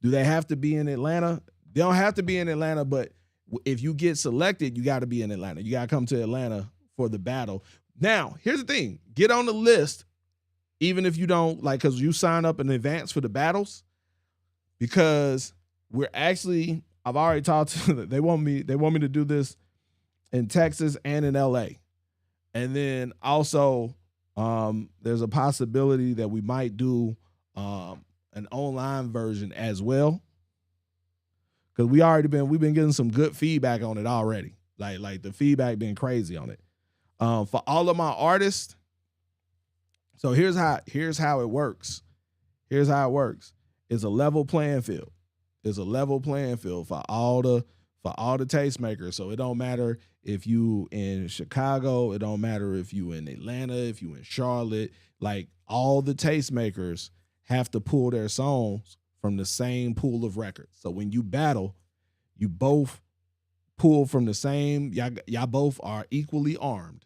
Do they have to be in Atlanta? They don't have to be in Atlanta, but if you get selected, you got to be in Atlanta. You got to come to Atlanta for the battle. Now, here's the thing. Get on the list, even if you don't, like, because you sign up in advance for the battles, because we're actually, I've already talked to them. They want me to do this in Texas and in LA. And then also, there's a possibility that we might do an online version as well. Because we've been getting some good feedback on it already. Like the feedback been crazy on it. For all of my artists, so here's how it works. Here's how it works. It's a level playing field. It's a level playing field for all the tastemakers. So it don't matter if you in Chicago, it don't matter if you in Atlanta, if you in Charlotte. Like, all the tastemakers have to pull their songs from the same pool of records. So when you battle, you both pull from the same, y'all both are equally armed.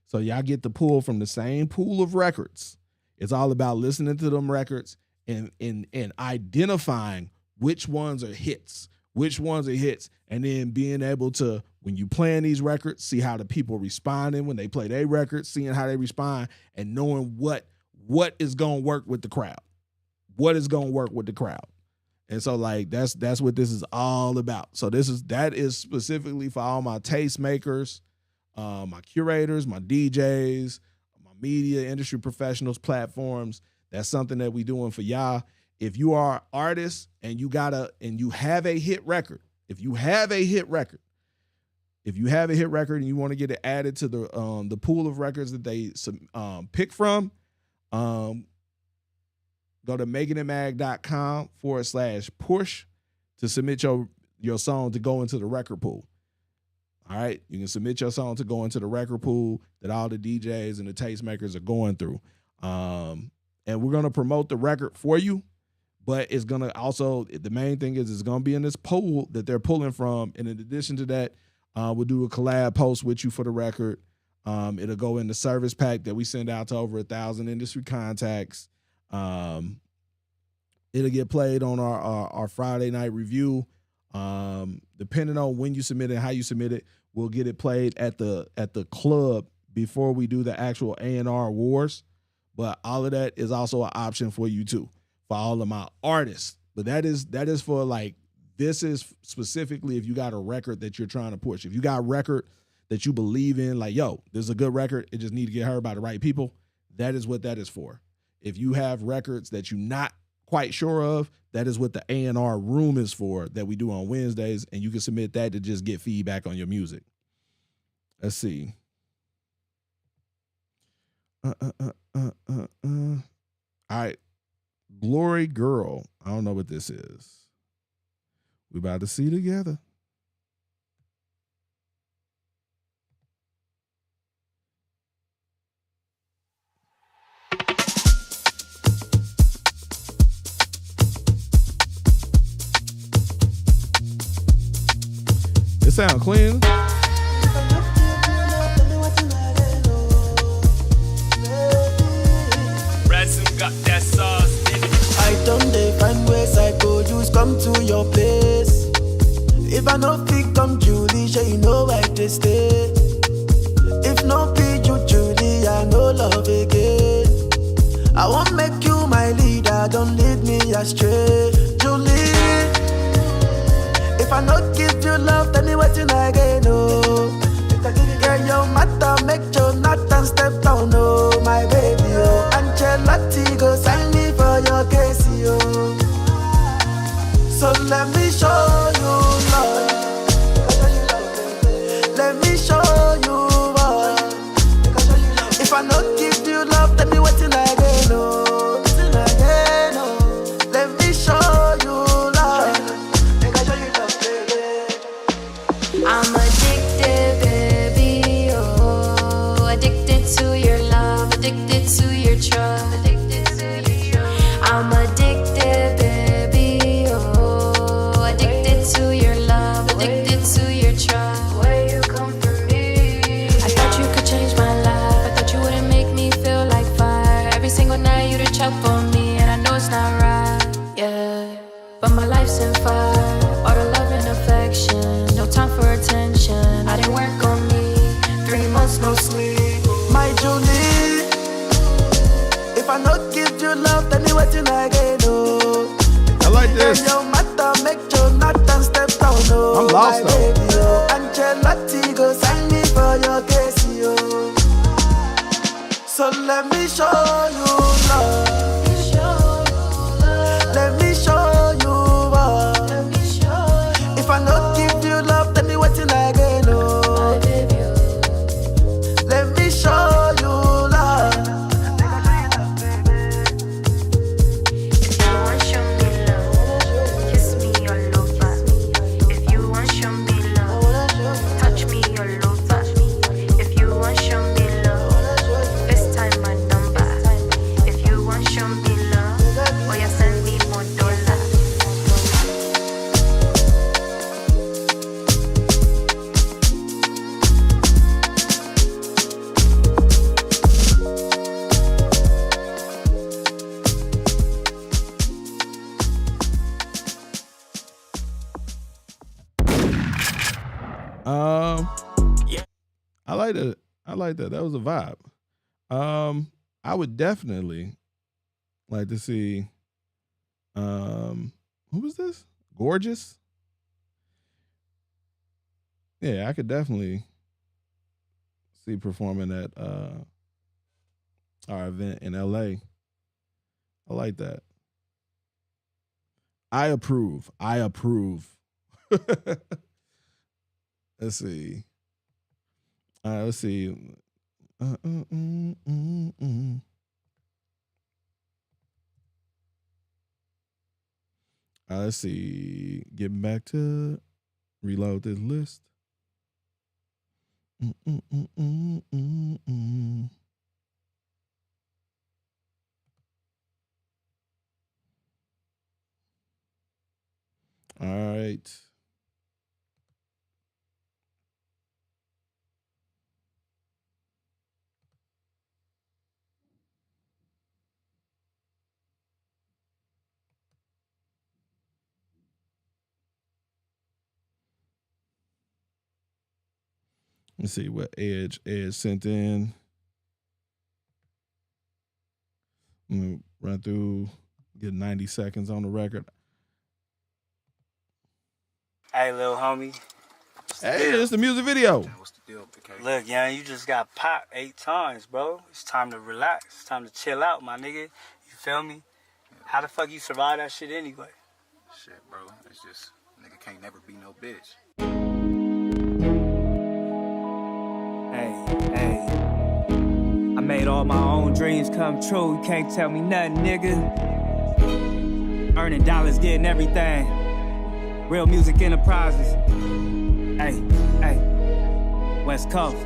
So y'all get to pull from the same pool of records. It's all about listening to them records and identifying which ones are hits, and then being able to, when you playing these records, see how the people responding when they play their records, seeing how they respond, and knowing what is going to work with the crowd. What is going to work with the crowd. And so, like, that's what this is all about. So that is specifically for all my tastemakers, my curators, my DJs, my media, industry professionals, platforms. That's something that we doing for y'all. If you are artists and you have a hit record, and you want to get it added to the pool of records that they pick from, go to makingitmag.com/push to submit your song to go into the record pool. All right, you can submit your song to go into the record pool that all the DJs and the tastemakers are going through, and we're gonna promote the record for you. But it's going to also, the main thing is it's going to be in this pool that they're pulling from. And in addition to that, we'll do a collab post with you for the record. It'll go in the service pack that we send out to over 1,000 industry contacts. It'll get played on our Friday night review. Depending on when you submit it and how you submit it, we'll get it played at the club before we do the actual A&R awards. But all of that is also an option for you too, for all of my artists. But that is for, like, this is specifically if you got a record that you're trying to push. If you got a record that you believe in, like, yo, this is a good record, it just need to get heard by the right people, that is what that is for. If you have records that you're not quite sure of, that is what the A&R room is for, that we do on Wednesdays, and you can submit that to just get feedback on your music. Let's see. All right. Glory Girl. I don't know what this is. We about to see together. It sound clean. Ransom got that sauce, baby. I don't find ways I go use come to your place. If I no fit come Julie, sure you know I just stay. If no be you Julie, I no love again. I won't make you my leader, don't lead me astray. Julie, if I not give you love, tell me what you like, no. Girl, your matter make Jonathan step down, oh my baby, oh. Angelati go sign me for your case, oh. So let me show you love. Let me show you love. If I not give you love, tell me what you like, no. Let me show you love. I'm addicted, baby, oh. Addicted to your love, addicted to your trust. I'm addicted, baby, oh. Addicted to your love, addicted to your trust. Where you come from me? I thought you could change my life. I thought you wouldn't make me feel like fire. Every single night you'd choke for me, and I know it's not right, yeah. But my life's in fire, all the love and affection. No time for a get lucky, go sign me for your case, yo. So let me show you love. Let me show you love. If I not give you love, tell me what you like, no. Let me show you love. If you want show me love, kiss me all over. If you want show me love, touch me all over. If you want show me love, FaceTime my number. If you want show me love, or you send me more dollar. I like that. I like that. That was a vibe. I would definitely like to see. Who was this? Gorgeous. Yeah, I could definitely see performing at our event in LA. I like that. I approve. Let's see. All right, let's see. Let's see. Getting back to reload this list. All right. Let's see what Edge sent in. I'm gonna run through, get 90 seconds on the record. Hey, little homie. Hey, it's the music video. What's the deal, PK? Look, young, you just got popped 8 times, bro. It's time to relax. It's time to chill out, my nigga. You feel me? How the fuck you survive that shit anyway? Shit, bro. It's just, nigga can't never be no bitch. Hey. I made all my own dreams come true. You can't tell me nothing, nigga. Earning dollars, getting everything. Real Music Enterprises. Hey. West Coast.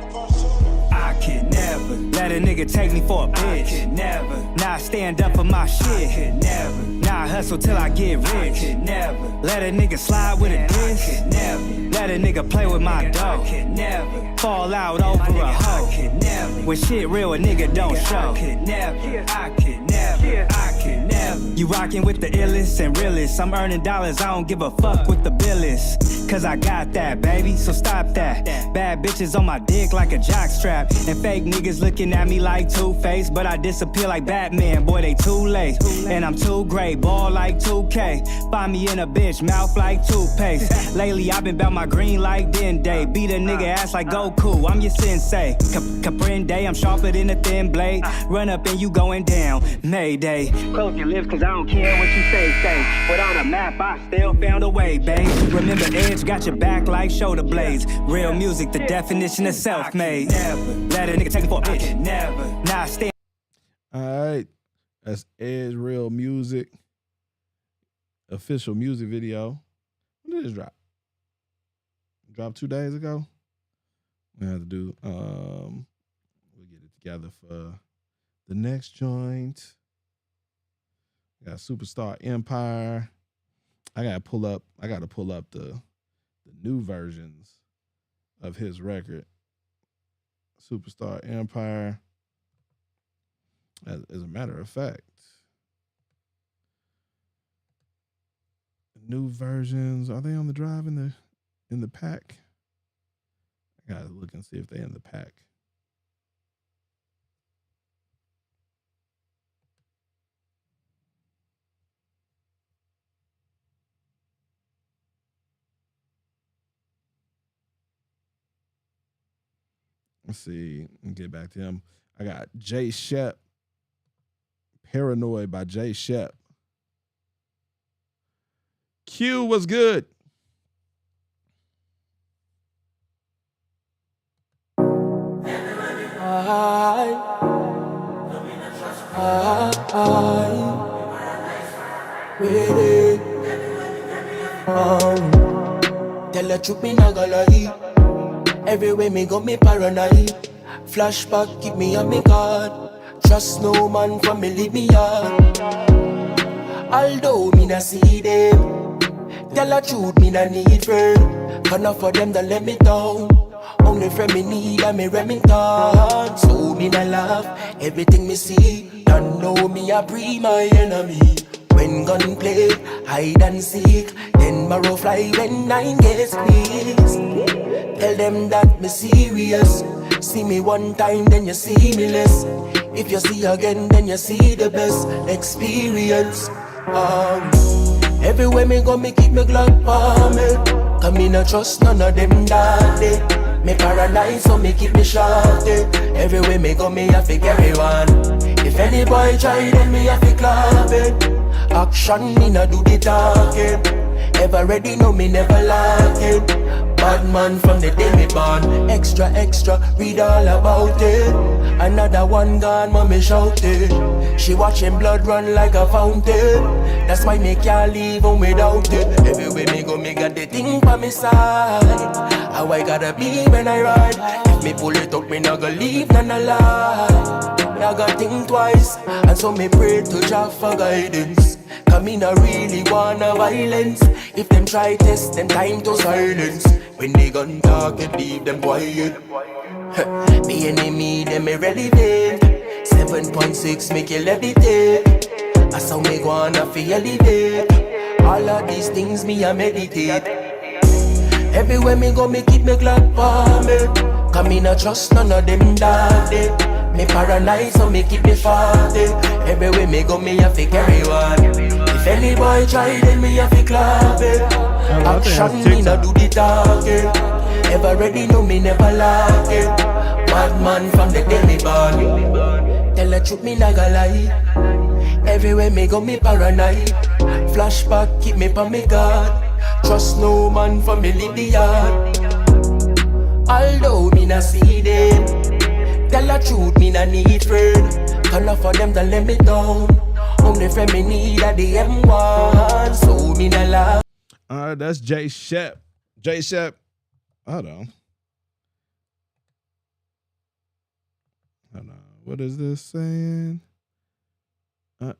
I could never let a nigga take me for a bitch. I could never. Now I stand up for my shit. I could never. Now I hustle till I get rich. I could never. Let a nigga slide with a diss. I could never. Let a nigga play with my dough. I could never. Fall out over a hoe. I could never. When shit real, a nigga don't show. I could never. I could never. I could never. You rockin' with the illest and realest. I'm earning dollars, I don't give a fuck what the bill is. Cause I got that, baby, so stop that. Bad bitches on my dick like a jock strap. And fake niggas looking at me like Two-Face. But I disappear like Batman, boy, they too late. And I'm too great, ball like 2K. Find me in a bitch, mouth like toothpaste. Lately, I've been bout my green like Dende. Beat a nigga ass like Goku, I'm your sensei. Caprende, I'm sharper than a thin blade. Run up and you going down, Mayday. Close your lips cause I don't care what you say. Without a map, I still found a way, babe. Remember Edge got your back like shoulder blades. Real music, the definition of self-made. Let a nigga take me for a bitch. Never. Now I stand. All right. That's Edge Real Music. Official music video. When did this drop? Dropped 2 days ago. We have to do we'll get it together for the next joint. Got Superstar Empire. I gotta pull up the new versions of his record. Superstar Empire. As a matter of fact, new versions, are they on the drive in the pack? I gotta look and see if they're in the pack. Let's see. Let me get back to him. I got Jay Shep. Paranoid by Jay Shep. Q was good. Tell the truth, me not gonna lie. Everywhere me go, me paranoid. Flashback, keep me on me guard. Trust no man for me, leave me on. Although me not see them, tell the truth, me not need friend. Enough for them to let me down. Only friend me need and me Remington. So me not laugh, everything me see. Don't know me a breed my enemy. When gun play, hide and seek. Then marrow fly when 9 gets squeezed. Tell them that me serious. See me one time, then you see me less. If you see again, then you see the best experience. Everywhere me go, me keep me Glock for me. Cause me no trust none of them daddy. Me paranoid, so me keep me shorty. Everywhere me go, me have to carry one. If any boy try, then me have to clap it. Action, me no do the talking. Ever ready, no me never like it. Bad man from the day me born. Extra, extra, read all about it. Another one gone, mommy shouted. She watching blood run like a fountain. That's why me can't leave home without it. Everywhere me go, me got the thing by my side. How I gotta be when I ride. If me pull it up, me not gonna leave none alive. I gotta think twice, and so me pray to Jah for guidance. Cause me not really wanna violence. If them try test, them time to silence. When they gun talk, it leave them quiet. The enemy, them irrelevant. 7.6 make you levitate. That's how me wanna feel elevate. All of these things me a meditate. Everywhere me go, me keep me Glock for me. Cause me not trust none of them daddy. Me paranoid, so me keep me farty. Everywhere me go, me have to carry one. If any boy try, then me have to clap it. Action, me not do the talking. Ever ready, no me never like it. Bad man from the day me born. Tell the truth, me not gonna lie. Everywhere me go, me paranoid. Flashback, keep me on me guard. Trust no man for me leave the yard. Although me not see them, tell the truth, me not need friend. Enough for them to let me down. Only friend me need are the M1. So me not laugh. Alright, that's Jay Shep. Jay Shep. Hold on. Hold on. What is this saying? All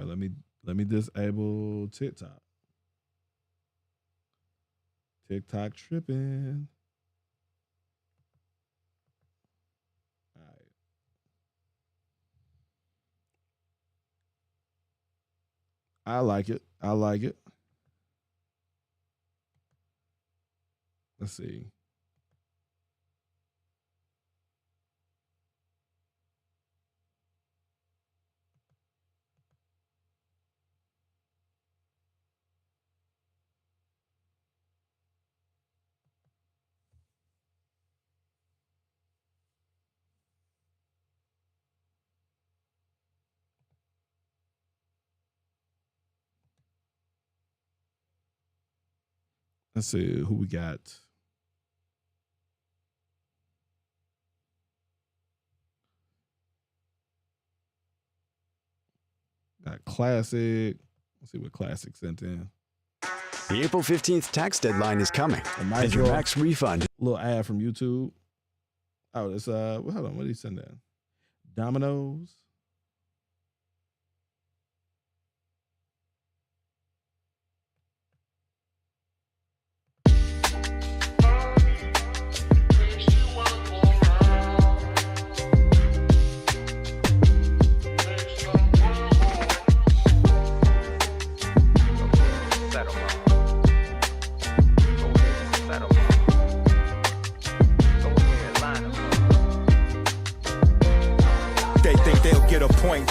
right, let me disable TikTok. TikTok tripping. All right. I like it. I like it. Let's see. Let's see who we got. Got Classic. Let's see what Classic sent in. The April 15th tax deadline is coming, and your max refund. Little ad from YouTube. Oh, it's well, hold on. What did he send in? Domino's.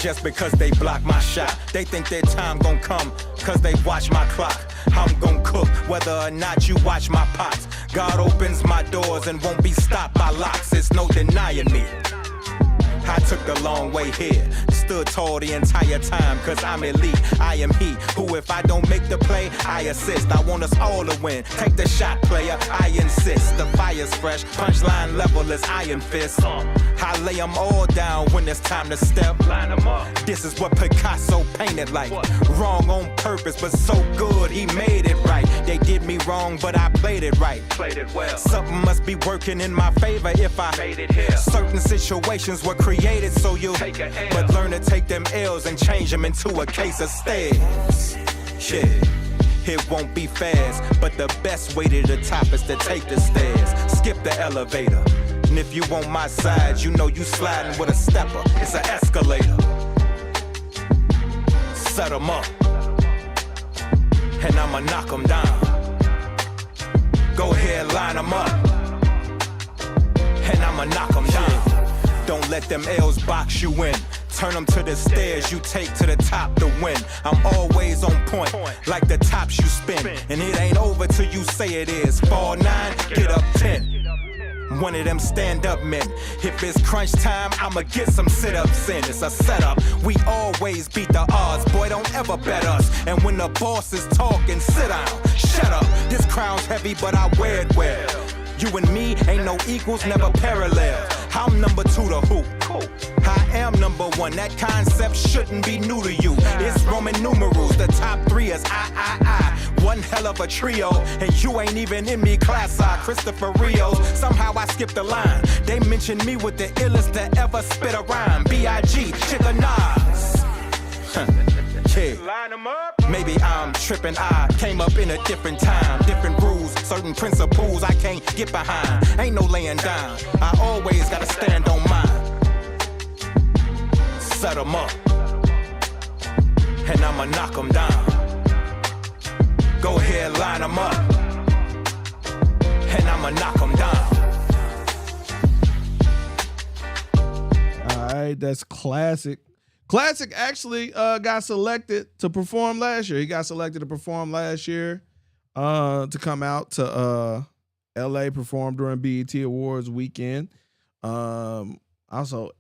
just because they block my shot. They think their time gon' come, cause they watch my clock. I'm gon' cook, whether or not you watch my pots. God opens my doors and won't be stopped by locks. It's no denying me. I took the long way here, stood tall the entire time, cause I'm elite. I am he who, if I don't make the play, I assist. I want us all to win. Take the shot, player, I insist. The fire's fresh, punchline level is iron fist. I lay them all down when it's time to step. Line them up. This is what Picasso painted like. Wrong on purpose, but so good he made it right. They did me wrong, but I played it right. Played it well. Something must be working in my favor if I made it here. Certain situations were created so you take a L, but learn to take them L's and change them into a case of stairs. Yeah, it won't be fast, but the best way to the top is to take the stairs. Skip the elevator. And if you on my side, you know you sliding with a stepper. It's an escalator. Set them up, and I'ma knock them down. Go ahead, line them up, and I'ma knock them down. Don't let them L's box you in. Turn them to the stairs you take to the top to win. I'm always on point, like the tops you spin. And it ain't over till you say it is. Fall 9, get up 10. One of them stand-up men. If it's crunch time, I'ma get some sit-ups in. It's a setup. We always beat the odds. Boy, don't ever bet us. And when the boss is talking, sit down. Shut up. This crown's heavy, but I wear it well. You and me ain't no equals, never parallel. I'm number 2 to who? I am number 1. That concept shouldn't be new to you. It's Roman numerals. The top 3 is I. One hell of a trio, and you ain't even in me class I. Christopher Rios. Somehow I skipped the line. They mentioned me with the illest to ever spit a rhyme. B.I.G. Chicka Nas. Yeah. Maybe I'm tripping. I came up in a different time, different rules, certain principles I can't get behind. Ain't no laying down. I always gotta stand on mine. Set 'em up, and I'ma knock 'em down. Go ahead, line 'em up, and I'ma knock 'em down. All right, that's Classic. Classic actually got selected to perform last year. He got selected to perform last year to come out to LA, perform during BET Awards weekend. Also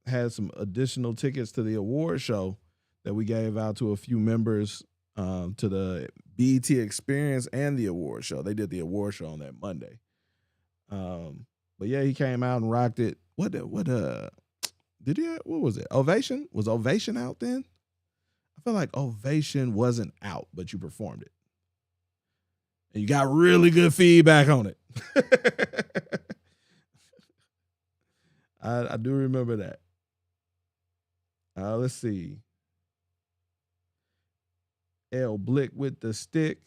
had some additional tickets to the award show that we gave out to a few members to the BET Experience and the award show. They did the award show on that Monday. But yeah, he came out and rocked it. What was it? Ovation? Was Ovation out then? I feel like Ovation wasn't out, but you performed it. And you got really good feedback on it. I do remember that. Let's see. L Blick with the stick.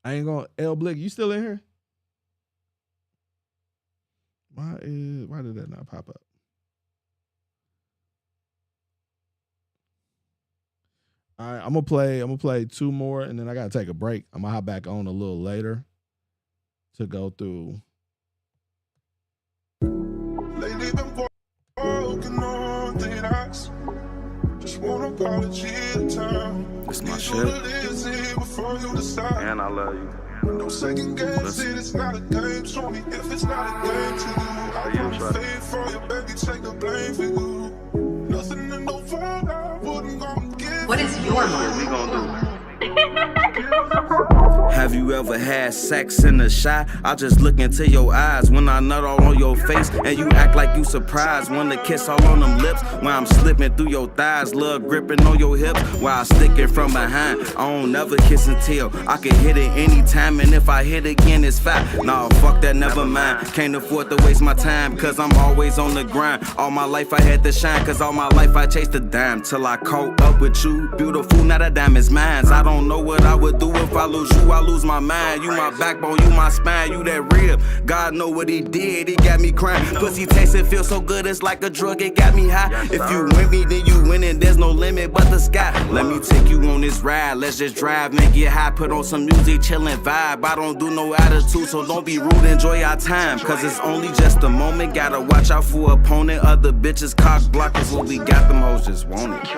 I ain't gonna. L Blick, you still in here? Why did that not pop up? All right, I'm gonna play 2 more, and then I gotta take a break. I'm gonna hop back on a little later to go through. Lately been broken on the rocks. Just want an apology at time. It's my shit. And I love you. No second guess it, it's not a game. Show me if it's not a game to you. I won't fade for you, baby, take the blame for you. Nothing in no phone, I wouldn't go give. What is your What we gonna do? Have you ever had sex in the shot? I just look into your eyes when I nut all on your face, and you act like you surprised when the kiss all on them lips. When I'm slipping through your thighs, love gripping on your hips, while I stick it from behind. I don't never kiss and tell. I can hit it anytime, and if I hit again, it's fat. Nah, fuck that, never mind. Can't afford to waste my time, cause I'm always on the grind. All my life I had to shine, cause all my life I chased a dime. Till I caught up with you, beautiful, now the dime is mine. I don't know what I would do if I lose you. I lose my mind. You my backbone, you my spine, you that rib. God know what he did, he got me crying. Pussy taste it feel so good, it's like a drug, it got me high. If you win me, then you winning, there's no limit but the sky. Let me take you on this ride, let's just drive, man, get high, put on some music, chillin' vibe. I don't do no attitude, so don't be rude, enjoy our time. Cause it's only just a moment, gotta watch out for opponent. Other bitches cock blockers, what we got, them hoes just want it.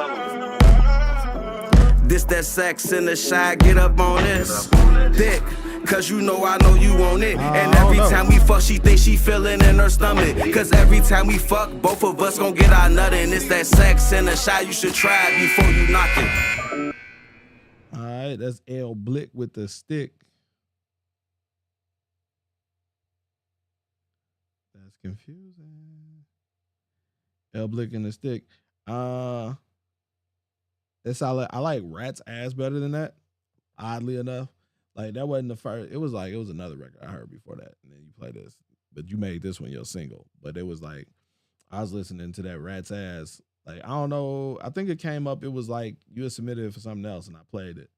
This that sex in the shy, get up on this dick. Cause you know I know you want it. And every time we fuck, she think she feelin' in her stomach. Cause every time we fuck, both of us gon' get our nut in. It's that sex in the shy, you should try it before you knock it. All right, that's L Blick with the stick. That's confusing. L Blick and the stick. That's solid. I like Rat's Ass better than that. Oddly enough, like that wasn't the first. It was another record I heard before that, and then you play this. But you made this one your single. But it was like I was listening to that Rat's Ass. Like I don't know. I think it came up. It was like you had submitted it for something else, and I played it.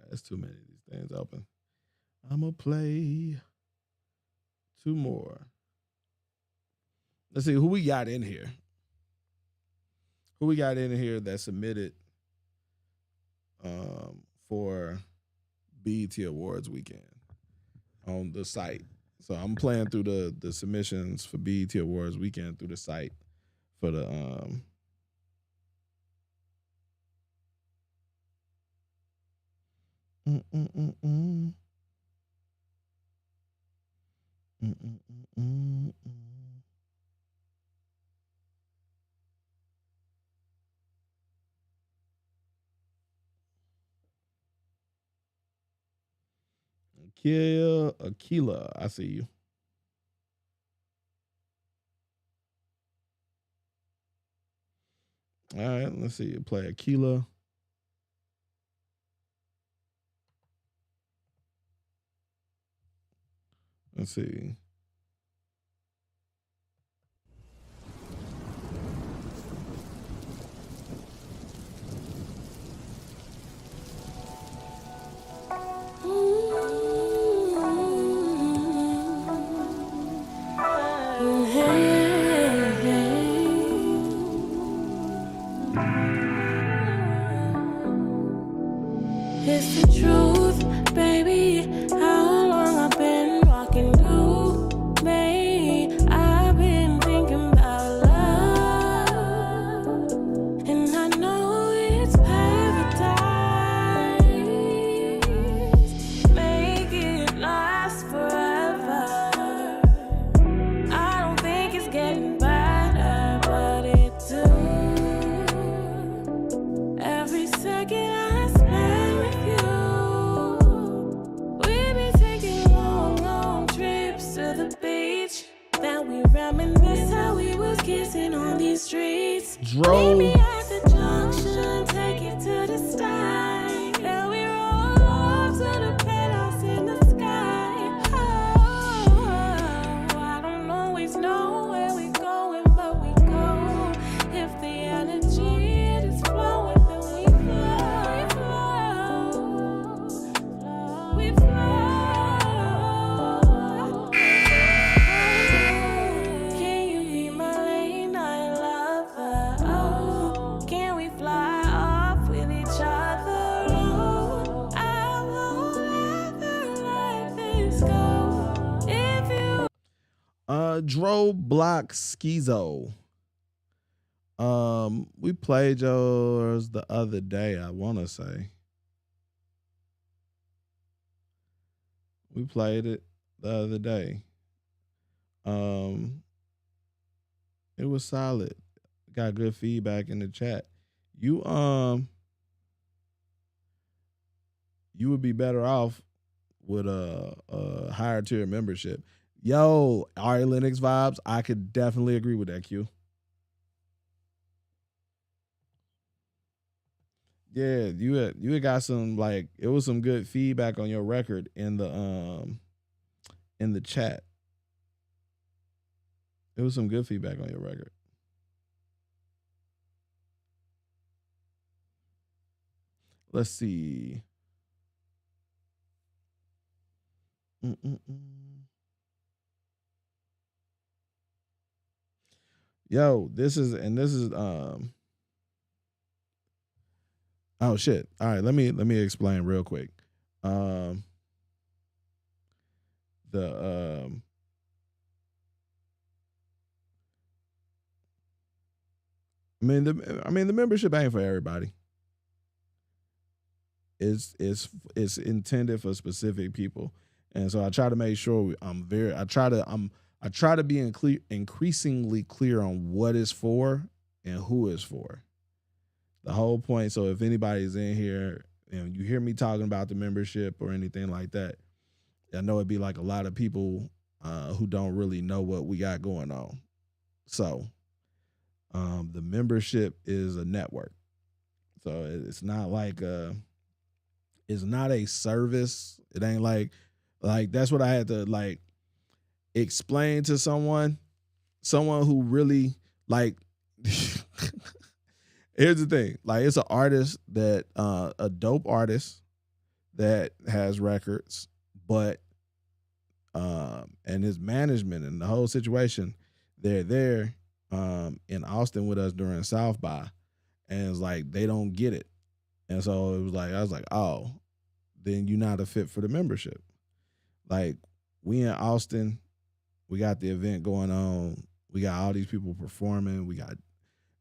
There's too many of these things open. I'm going to play 2 more. Let's see who we got in here. Who we got in here that submitted for BET Awards weekend on the site. So I'm playing through the submissions for BET Awards weekend through the site for the Aquila, I see you. All right, let's see. Play Aquila. Let's see. It's the truth, baby. How long I've been walking through me. I've been thinking about love, and I know it's paradise. Make it last forever. I don't think it's getting better, but it do. Every second I spend with you. Then we reminisce how we was kissing on these streets. Meet me at the junction, take it to the sky. Then we roll off to the penthouse in the sky. Oh, I don't always know where we going, but we go. If the energy is flowing, then we flow. We flow. Dro Block Schizo. We played yours the other day, I want to say. We played it the other day. It was solid. Got good feedback in the chat. You would be better off with a higher tier membership. Yo, Ari Lennox vibes. I could definitely agree with that, Q. Yeah, you had got some, like, it was some good feedback on your record in the chat. It was some good feedback on your record. Let's see. Yo, this is oh shit. All right, let me explain real quick. The membership ain't for everybody. It's intended for specific people, and so I try to make sure I try to be increasingly clear on what it's for and who it's for. The whole point. So if anybody's in here and you hear me talking about the membership or anything like that, I know it'd be like a lot of people who don't really know what we got going on. So the membership is a network. So it's not like it's not a service. It ain't like that's what I had to like explain to someone who really like. Here's the thing, like, it's an artist that a dope artist that has records, but and his management and the whole situation, they're there in Austin with us during South by, and it's like they don't get it. And so it was like, I was like, oh, then you're not a fit for the membership. Like, we in Austin, we got the event going on, we got all these people performing, we got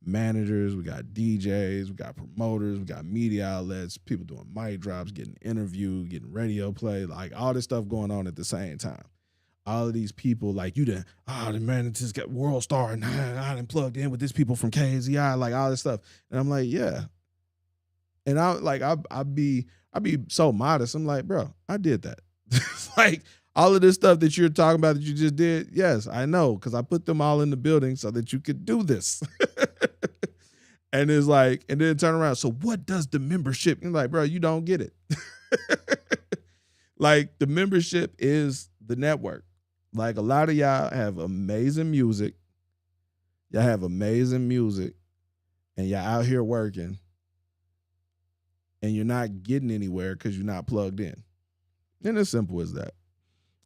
managers, we got DJs, we got promoters, we got media outlets, people doing mic drops, getting interviewed, getting radio play, like all this stuff going on at the same time. All of these people, like, the man just got World Star, and I done plugged in with this people from KZI, like all this stuff. And I'm like, yeah. And I'd be so modest. I'm like, bro, I did that. Like, all of this stuff that you're talking about that you just did, yes, I know, because I put them all in the building so that you could do this. And it's like, and then turn around. So what does the membership? You're like, bro, you don't get it. Like, the membership is the network. Like, a lot of y'all have amazing music. Y'all have amazing music, and y'all out here working, and you're not getting anywhere because you're not plugged in. And it's simple as that.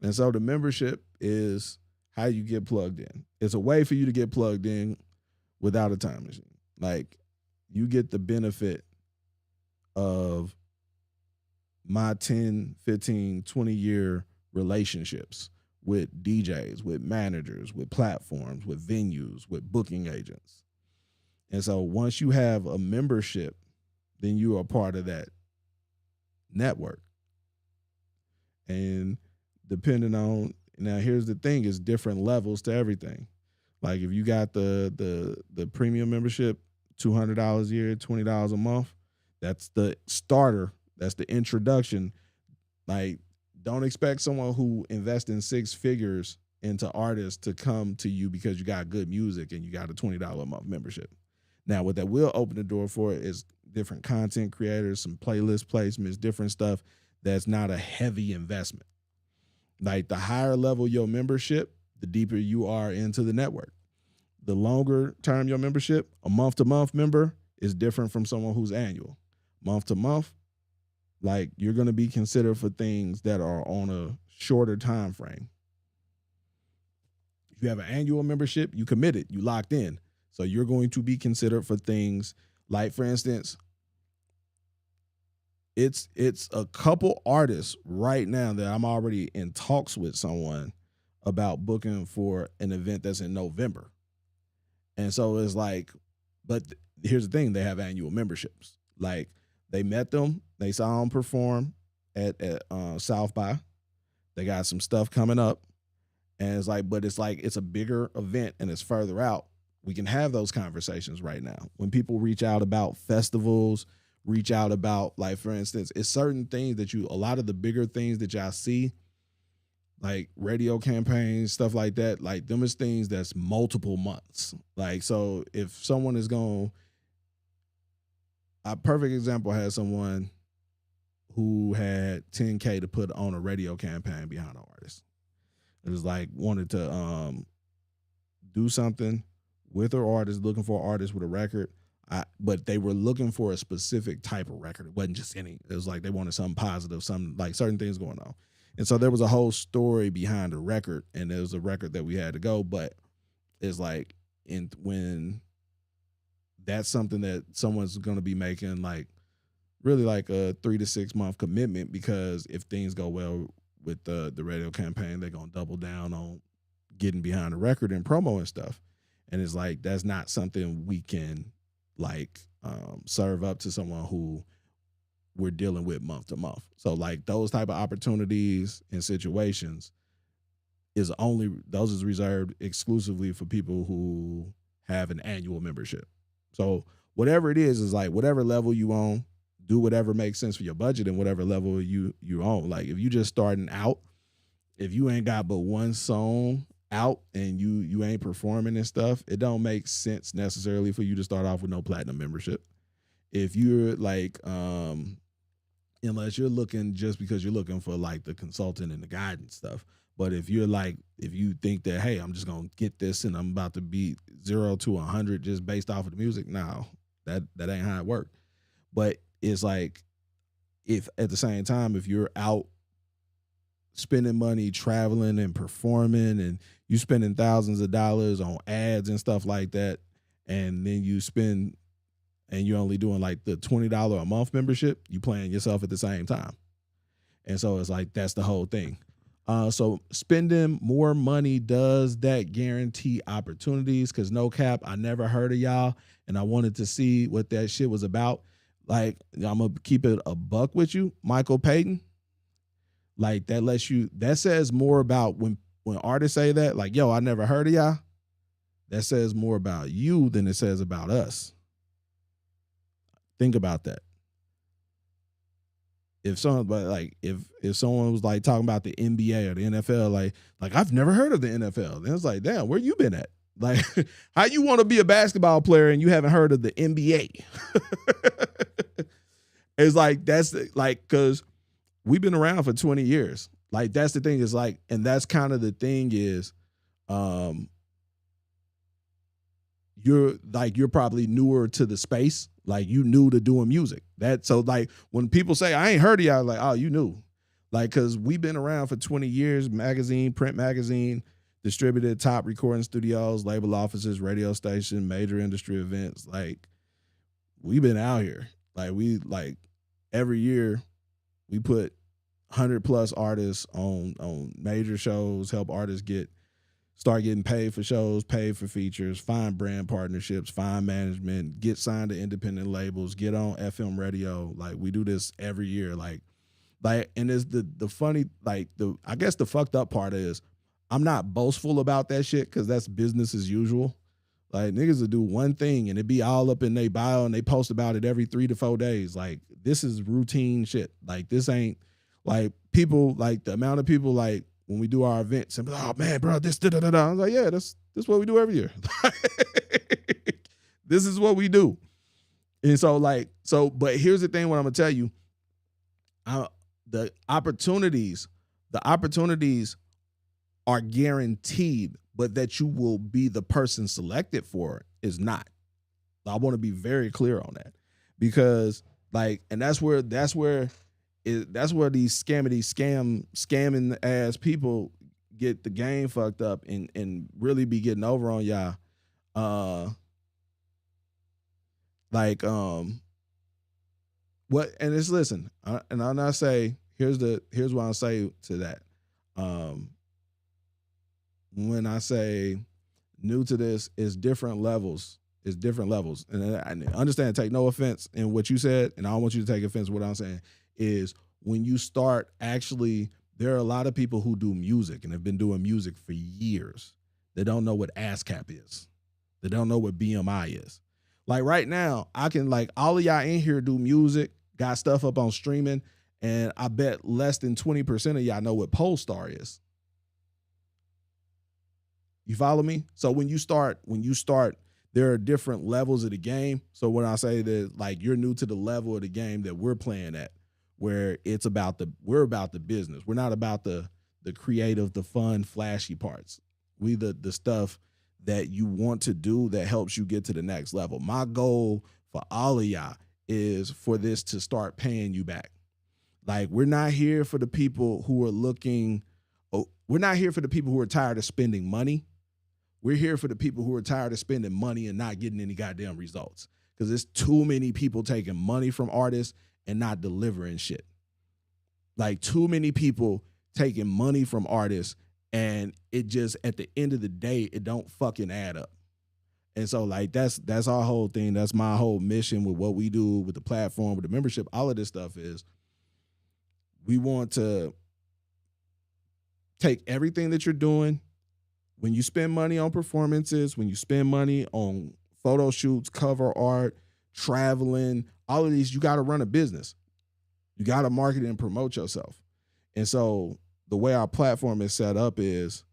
And so the membership is how you get plugged in. It's a way for you to get plugged in without a time machine. Like, you get the benefit of my 10, 15, 20-year relationships with DJs, with managers, with platforms, with venues, with booking agents. And so once you have a membership, then you are part of that network. And depending on, now here's the thing, is different levels to everything. Like, if you got the premium membership, $200 a year, $20 a month, that's the starter. That's the introduction. Like, don't expect someone who invests in 6 figures into artists to come to you because you got good music and you got a $20 a month membership. Now, what that will open the door for is different content creators, some playlist placements, different stuff that's not a heavy investment. Like, the higher level your membership, the deeper you are into the network. The longer term your membership, a month-to-month member, is different from someone who's annual. Month-to-month, like, you're going to be considered for things that are on a shorter time frame. If you have an annual membership, you committed, you locked in. So you're going to be considered for things like, for instance, it's a couple artists right now that I'm already in talks with someone about booking for an event that's in November. And so it's like, but here's the thing, they have annual memberships. Like, they met them, they saw them perform at South by. They got some stuff coming up. And it's like, but it's like, it's a bigger event and it's further out. We can have those conversations right now. When people reach out about festivals, reach out about, like, for instance, it's certain things that a lot of the bigger things that y'all see, like radio campaigns, stuff like that, like, them is things that's multiple months. Like, so if someone is going, a perfect example had someone who had $10K to put on a radio campaign behind an artist. It was like wanted to do something with an artist, looking for an artist with a record. But they were looking for a specific type of record. It wasn't just any. It was like they wanted something positive, something like certain things going on. And so there was a whole story behind the record, and there was a record that we had to go. But it's like, when that's something that someone's going to be making, like really like a 3 to 6 month commitment, because if things go well with the radio campaign, they're going to double down on getting behind the record and promo and stuff. And it's like, that's not something we can like serve up to someone who we're dealing with month to month. So like those type of opportunities and situations is reserved exclusively for people who have an annual membership. So whatever it is like whatever level you on, do whatever makes sense for your budget and whatever level you own. Like if you just starting out, if you ain't got but one song out and you ain't performing and stuff, it don't make sense necessarily for you to start off with no platinum membership. If you're like, unless you're looking just because you're looking for like the consultant and the guidance stuff. But if you're like, if you think that, hey, I'm just going to get this and I'm about to be 0 to 100 just based off of the music, no, that ain't how it works. But it's like, if at the same time, if you're out spending money, traveling and performing, and you spending thousands of dollars on ads and stuff like that, and then you spend, and you're only doing like the $20 a month membership, you playing yourself at the same time. And so it's like, that's the whole thing. So spending more money, does that guarantee opportunities? Because no cap, I never heard of y'all, and I wanted to see what that shit was about. Like, I'm going to keep it a buck with you. Michael Payton, like that says more about when artists say that, like, yo, I never heard of y'all. That says more about you than it says about us. Think about that. If someone, but like, if someone was like talking about the NBA or the NFL, like I've never heard of the NFL, then it's like, damn, where you been at? Like, how you want to be a basketball player and you haven't heard of the NBA? It's like, that's like, because we've been around for 20 years. Like, that's the thing, is like, and that's kind of the thing is, you're probably newer to the space. Like, you new to doing music. So like when people say, I ain't heard of y'all, like, oh, you knew. Like, cause we've been around for 20 years, print magazine, distributed top recording studios, label offices, radio station, major industry events. Like, we've been out here. Like every year we put 100+ artists on major shows, help artists start getting paid for shows, paid for features, find brand partnerships, find management, get signed to independent labels, get on FM radio. Like, we do this every year. Like, and it's the funny, like, I guess the fucked up part is I'm not boastful about that shit, because that's business as usual. Like, niggas will do one thing and it be all up in their bio and they post about it every 3 to 4 days. Like, this is routine shit. Like, this ain't like people, like the amount of people, like, when we do our events and be like, oh man, bro, this da-da-da-da. I was like, yeah, this what we do every year. This is what we do. And so but here's the thing, what I'm gonna tell you, the opportunities are guaranteed, but that you will be the person selected for is not. I want to be very clear on that, because like, and that's where these scamming ass people get the game fucked up and really be getting over on y'all. What, and it's, listen, and I'm not say, here's what I'll say to that. When I say new to this, it's different levels. It's different levels. And I understand, take no offense in what you said, and I don't want you to take offense in what I'm saying, is when you start, actually, there are a lot of people who do music and have been doing music for years. They don't know what ASCAP is. They don't know what BMI is. Like, right now, I can, like, all of y'all in here do music, got stuff up on streaming, and I bet less than 20% of y'all know what Polestar is. You follow me? So when you start, there are different levels of the game. So when I say that, like, you're new to the level of the game that we're playing at, where it's about we're about the business. We're not about the creative, the fun, flashy parts. We the stuff that you want to do that helps you get to the next level. My goal for all of y'all is for this to start paying you back. Like, we're not here for the people who are we're not here for the people who are tired of spending money. We're here for the people who are tired of spending money and not getting any goddamn results. Because there's too many people taking money from artists and not delivering shit. Like, too many people taking money from artists, and it just, at the end of the day, it don't fucking add up. And so, like, that's our whole thing. That's my whole mission with what we do with the platform, with the membership. All of this stuff is we want to take everything that you're doing. When you spend money on performances, when you spend money on photo shoots, cover art, traveling, all of these, you got to run a business. You got to market and promote yourself. And so the way our platform is set up is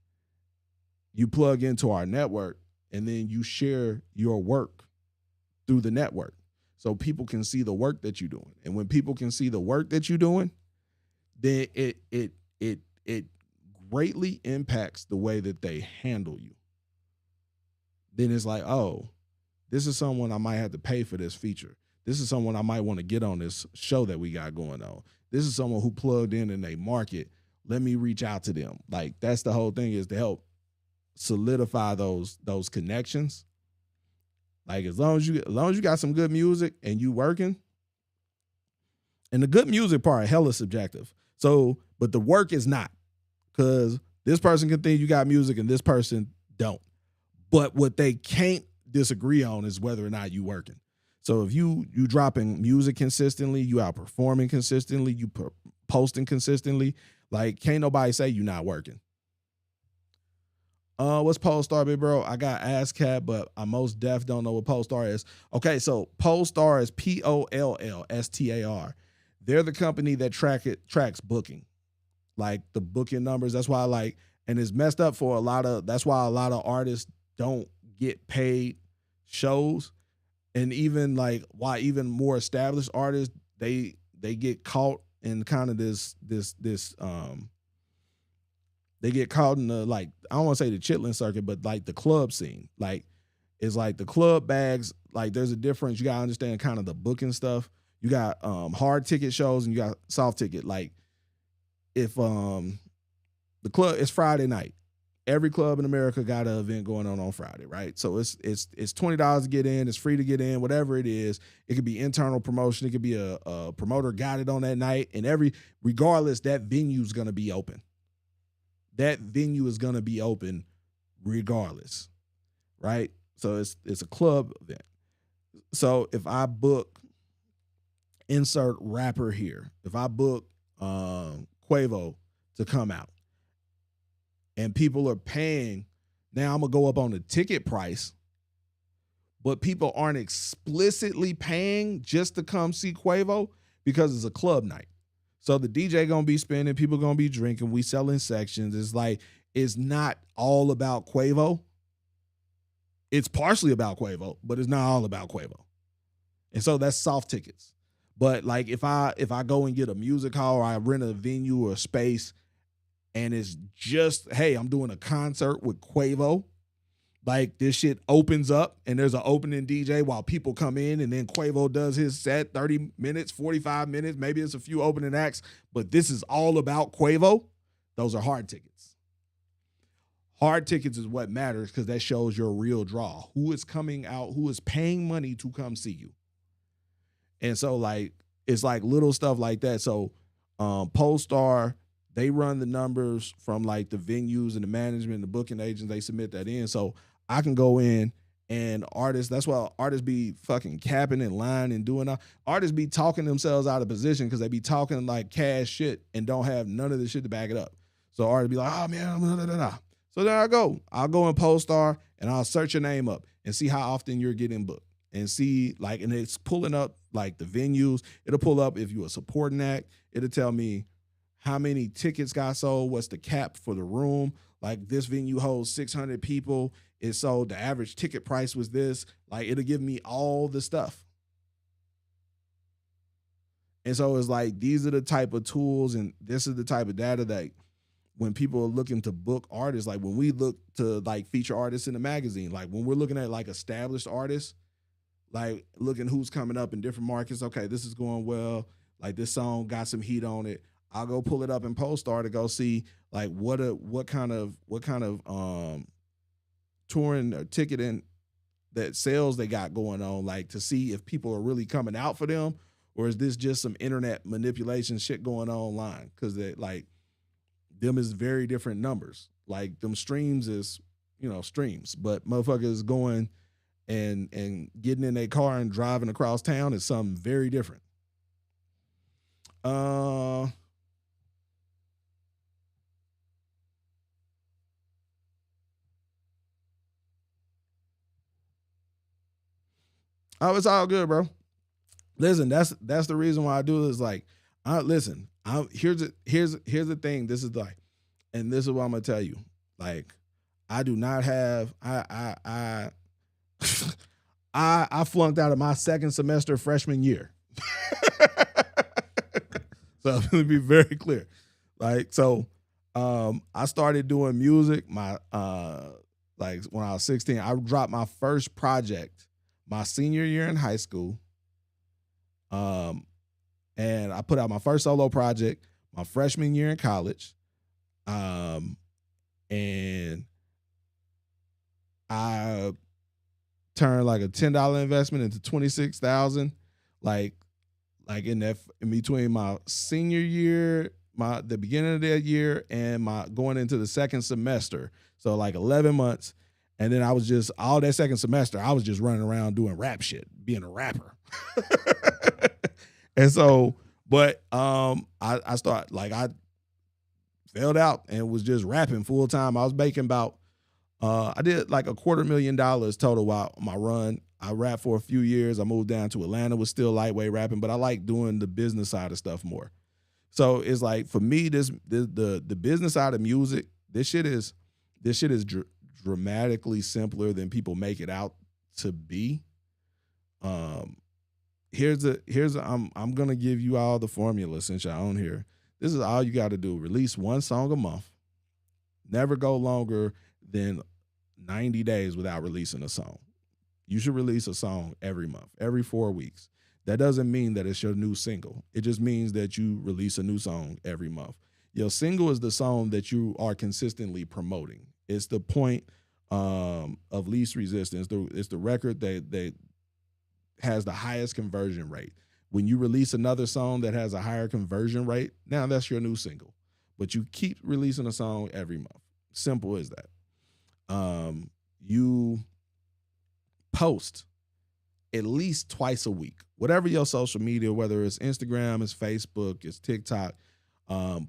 you plug into our network and then you share your work through the network so people can see the work that you're doing. And when people can see the work that you're doing, then it greatly impacts the way that they handle you. Then it's like, oh, this is someone I might have to pay for this feature. This is someone I might want to get on this show that we got going on. This is someone who plugged in they market. Let me reach out to them. Like, that's the whole thing, is to help solidify those connections. Like, as long as you got some good music and you working, and the good music part, hella subjective. So, but the work is not, because this person can think you got music and this person don't. But what they can't disagree on is whether or not you working. So if you dropping music consistently, you out performing consistently, you posting consistently, like, can't nobody say you not working. What's Polestar, big bro? I got ASCAP, but I most def don't know what Polestar is. Okay, so Polestar is POLLSTAR. They're the company that tracks booking, like the booking numbers. That's why, and it's messed up for that's why a lot of artists don't get paid shows. And even why even more established artists, they get caught in kind of this they get caught in the, I don't want to say the chitlin circuit, but like the club scene. Like, it's like the club bags, like, there's a difference. You gotta understand kind of the booking stuff. You got hard ticket shows and you got soft ticket. Like, if the club, it's Friday night. Every club in America got an event going on Friday, right? So it's $20 to get in. It's free to get in, whatever it is. It could be internal promotion. It could be a promoter got it on that night. And regardless, that venue's going to be open. That venue is going to be open regardless, right? So it's a club event. So if I book, insert rapper here, if I book Quavo to come out, and people are paying, now I'm going to go up on the ticket price, but people aren't explicitly paying just to come see Quavo because it's a club night. So the DJ going to be spending, people going to be drinking, we selling sections. It's like, it's not all about Quavo. It's partially about Quavo, but it's not all about Quavo. And so that's soft tickets. But like, if I go and get a music hall, or I rent a venue or a space, and it's just, hey, I'm doing a concert with Quavo, like, this shit opens up and there's an opening DJ while people come in, and then Quavo does his set, 30 minutes, 45 minutes, maybe it's a few opening acts, but this is all about Quavo. Those are hard tickets. Hard tickets is what matters, because that shows your real draw. Who is coming out, who is paying money to come see you. And so, like, it's like little stuff like that. So Polestar, they run the numbers from like the venues and the management and the booking agents. They submit that in. So I can go in, and artists, that's why artists be fucking capping and lying and doing all. Artists be talking themselves out of position because they be talking like cash shit and don't have none of the shit to back it up. So artists be like, oh man, blah, blah, blah, blah. So there I go. I'll go in Polestar and I'll search your name up and see how often you're getting booked, and see, like, and it's pulling up like the venues. It'll pull up if you're a supporting act. It'll tell me how many tickets got sold, what's the cap for the room. Like this venue holds 600 people. It sold, the average ticket price was this. Like it'll give me all the stuff. And so it's like, these are the type of tools and this is the type of data that when people are looking to book artists, like when we look to like feature artists in the magazine, like when we're looking at like established artists, like looking who's coming up in different markets. Okay, this is going well. Like this song got some heat on it. I'll go pull it up in Polestar to go see like what kind of touring or ticketing that sales they got going on, like to see if people are really coming out for them, or is this just some internet manipulation shit going on online? Because like them is very different numbers. Like them streams is, streams, but motherfuckers going and getting in their car and driving across town is something very different. Oh, it's all good, bro. Listen, that's the reason why I do this. Like, here's the thing. This is like, and this is what I'm gonna tell you. Like, I do not have I flunked out of my second semester freshman year. So let me be very clear. Like, so I started doing music like when I was 16. I dropped my first project my senior year in high school. And I put out my first solo project my freshman year in college. And I turned like a $10 investment into $26,000, like in between my senior year, the beginning of that year, and my going into the second semester. So like 11 months. And then I was just, all that second semester, I was just running around doing rap shit, being a rapper. And so, but I started, like, I failed out and was just rapping full time. I was making about, I did like $250,000 total while my run. I rapped for a few years. I moved down to Atlanta, was still lightweight rapping, but I like doing the business side of stuff more. So it's like, for me, the business side of music, this shit is dramatically simpler than people make it out to be. I'm gonna give you all the formula since y'all on here. This is all you got to do. Release one song a month. Never go longer than 90 days without releasing a song. You should release a song every month, every 4 weeks. That doesn't mean that it's your new single. It just means that you release a new song every month. Your single is the song that you are consistently promoting. It's the point of least resistance. It's the record that has the highest conversion rate. When you release another song that has a higher conversion rate, now that's your new single. But you keep releasing a song every month. Simple as that. You post at least twice a week. Whatever your social media, whether it's Instagram, it's Facebook, it's TikTok,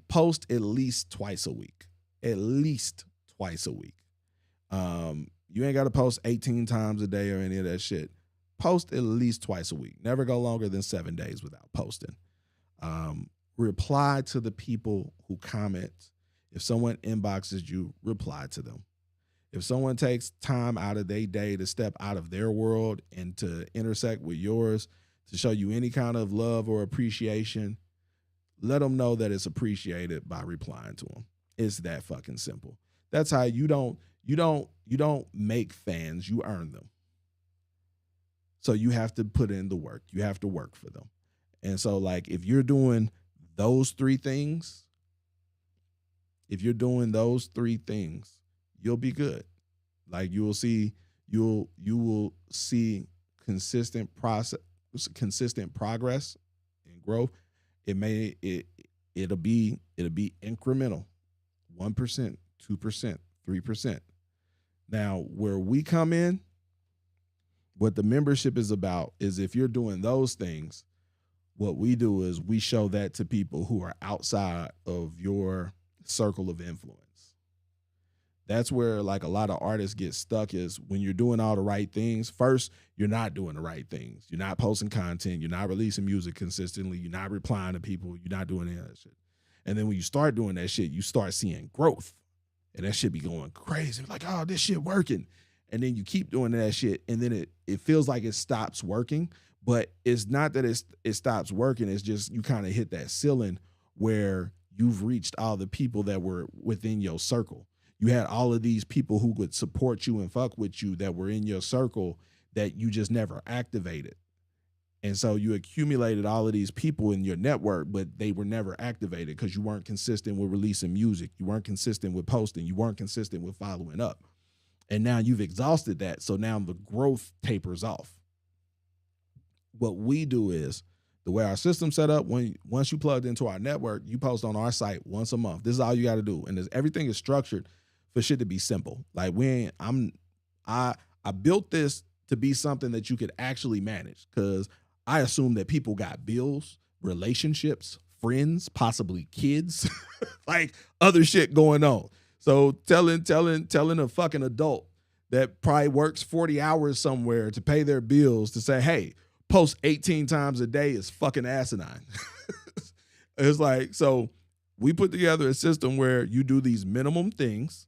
post at least twice a week. At least twice a week. You ain't got to post 18 times a day or any of that shit. Post at least twice a week. Never go longer than 7 days without posting. Reply to the people who comment. If someone inboxes you, reply to them. If someone takes time out of their day to step out of their world and to intersect with yours, to show you any kind of love or appreciation, let them know that it's appreciated by replying to them. It's that fucking simple. That's how you don't make fans, you earn them. So you have to put in the work. You have to work for them. And so, like, if you're doing those three things, you'll be good. Like, you will see consistent progress and growth. It'll be incremental. 1%, 2%, 3%. Now, where we come in, what the membership is about is, if you're doing those things, what we do is we show that to people who are outside of your circle of influence. That's where, like, a lot of artists get stuck, is when you're doing all the right things. First, you're not doing the right things. You're not posting content. You're not releasing music consistently. You're not replying to people. You're not doing any of that shit. And then when you start doing that shit, you start seeing growth. And that shit be going crazy. Like, oh, this shit working. And then you keep doing that shit, and then it feels like it stops working. But it's not that it stops working. It's just you kind of hit that ceiling where you've reached all the people that were within your circle. You had all of these people who would support you and fuck with you that were in your circle that you just never activated. And so you accumulated all of these people in your network, but they were never activated because you weren't consistent with releasing music. You weren't consistent with posting. You weren't consistent with following up. And now you've exhausted that. So now the growth tapers off. What we do is, the way our system's set up, once you plugged into our network, you post on our site once a month. This is all you got to do. And everything is structured for shit to be simple. Like I built this to be something that you could actually manage, because I assume that people got bills, relationships, friends, possibly kids, like other shit going on. So telling a fucking adult that probably works 40 hours somewhere to pay their bills to say, hey, post 18 times a day is fucking asinine. It's like, so we put together a system where you do these minimum things.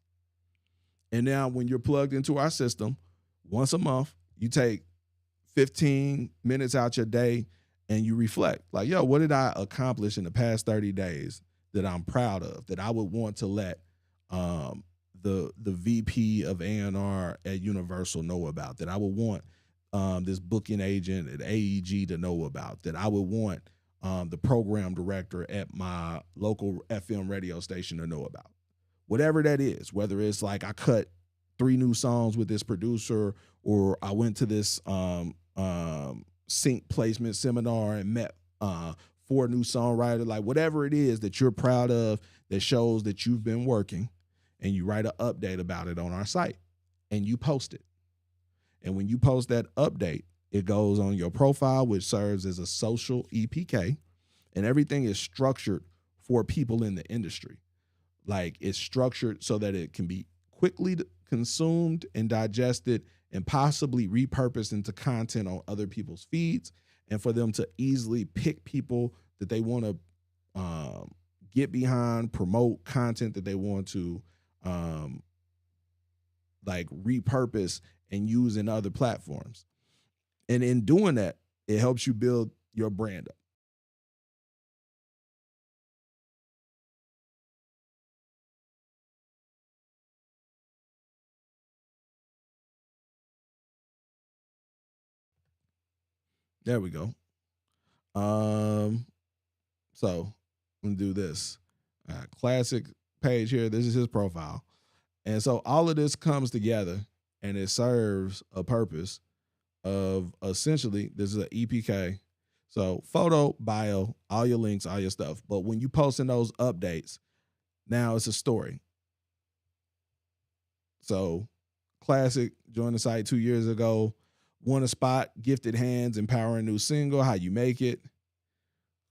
And now when you're plugged into our system, once a month, you take 15 minutes out your day and you reflect. Like, yo, what did I accomplish in the past 30 days that I'm proud of, that I would want to let the VP of A&R at Universal know about, that I would want this booking agent at AEG to know about, that I would want the program director at my local FM radio station to know about. Whatever that is, whether it's like I cut 3 new songs with this producer, or I went to this sync placement seminar and met 4 new songwriters, like whatever it is that you're proud of that shows that you've been working, and you write an update about it on our site and you post it. And when you post that update, it goes on your profile, which serves as a social EPK, and everything is structured for people in the industry. Like, it's structured so that it can be quickly consumed and digested and possibly repurposed into content on other people's feeds, and for them to easily pick people that they want to get behind, promote content that they want to like repurpose and use in other platforms. And in doing that, it helps you build your brand up. There we go. So I'm gonna do this. Classic page here. This is his profile. And so all of this comes together and it serves a purpose of, essentially, this is an EPK. So photo, bio, all your links, all your stuff. But when you post in those updates, now it's a story. So Classic joined the site 2 years ago, won a spot, Gifted Hands, empowering new single, How You Make It.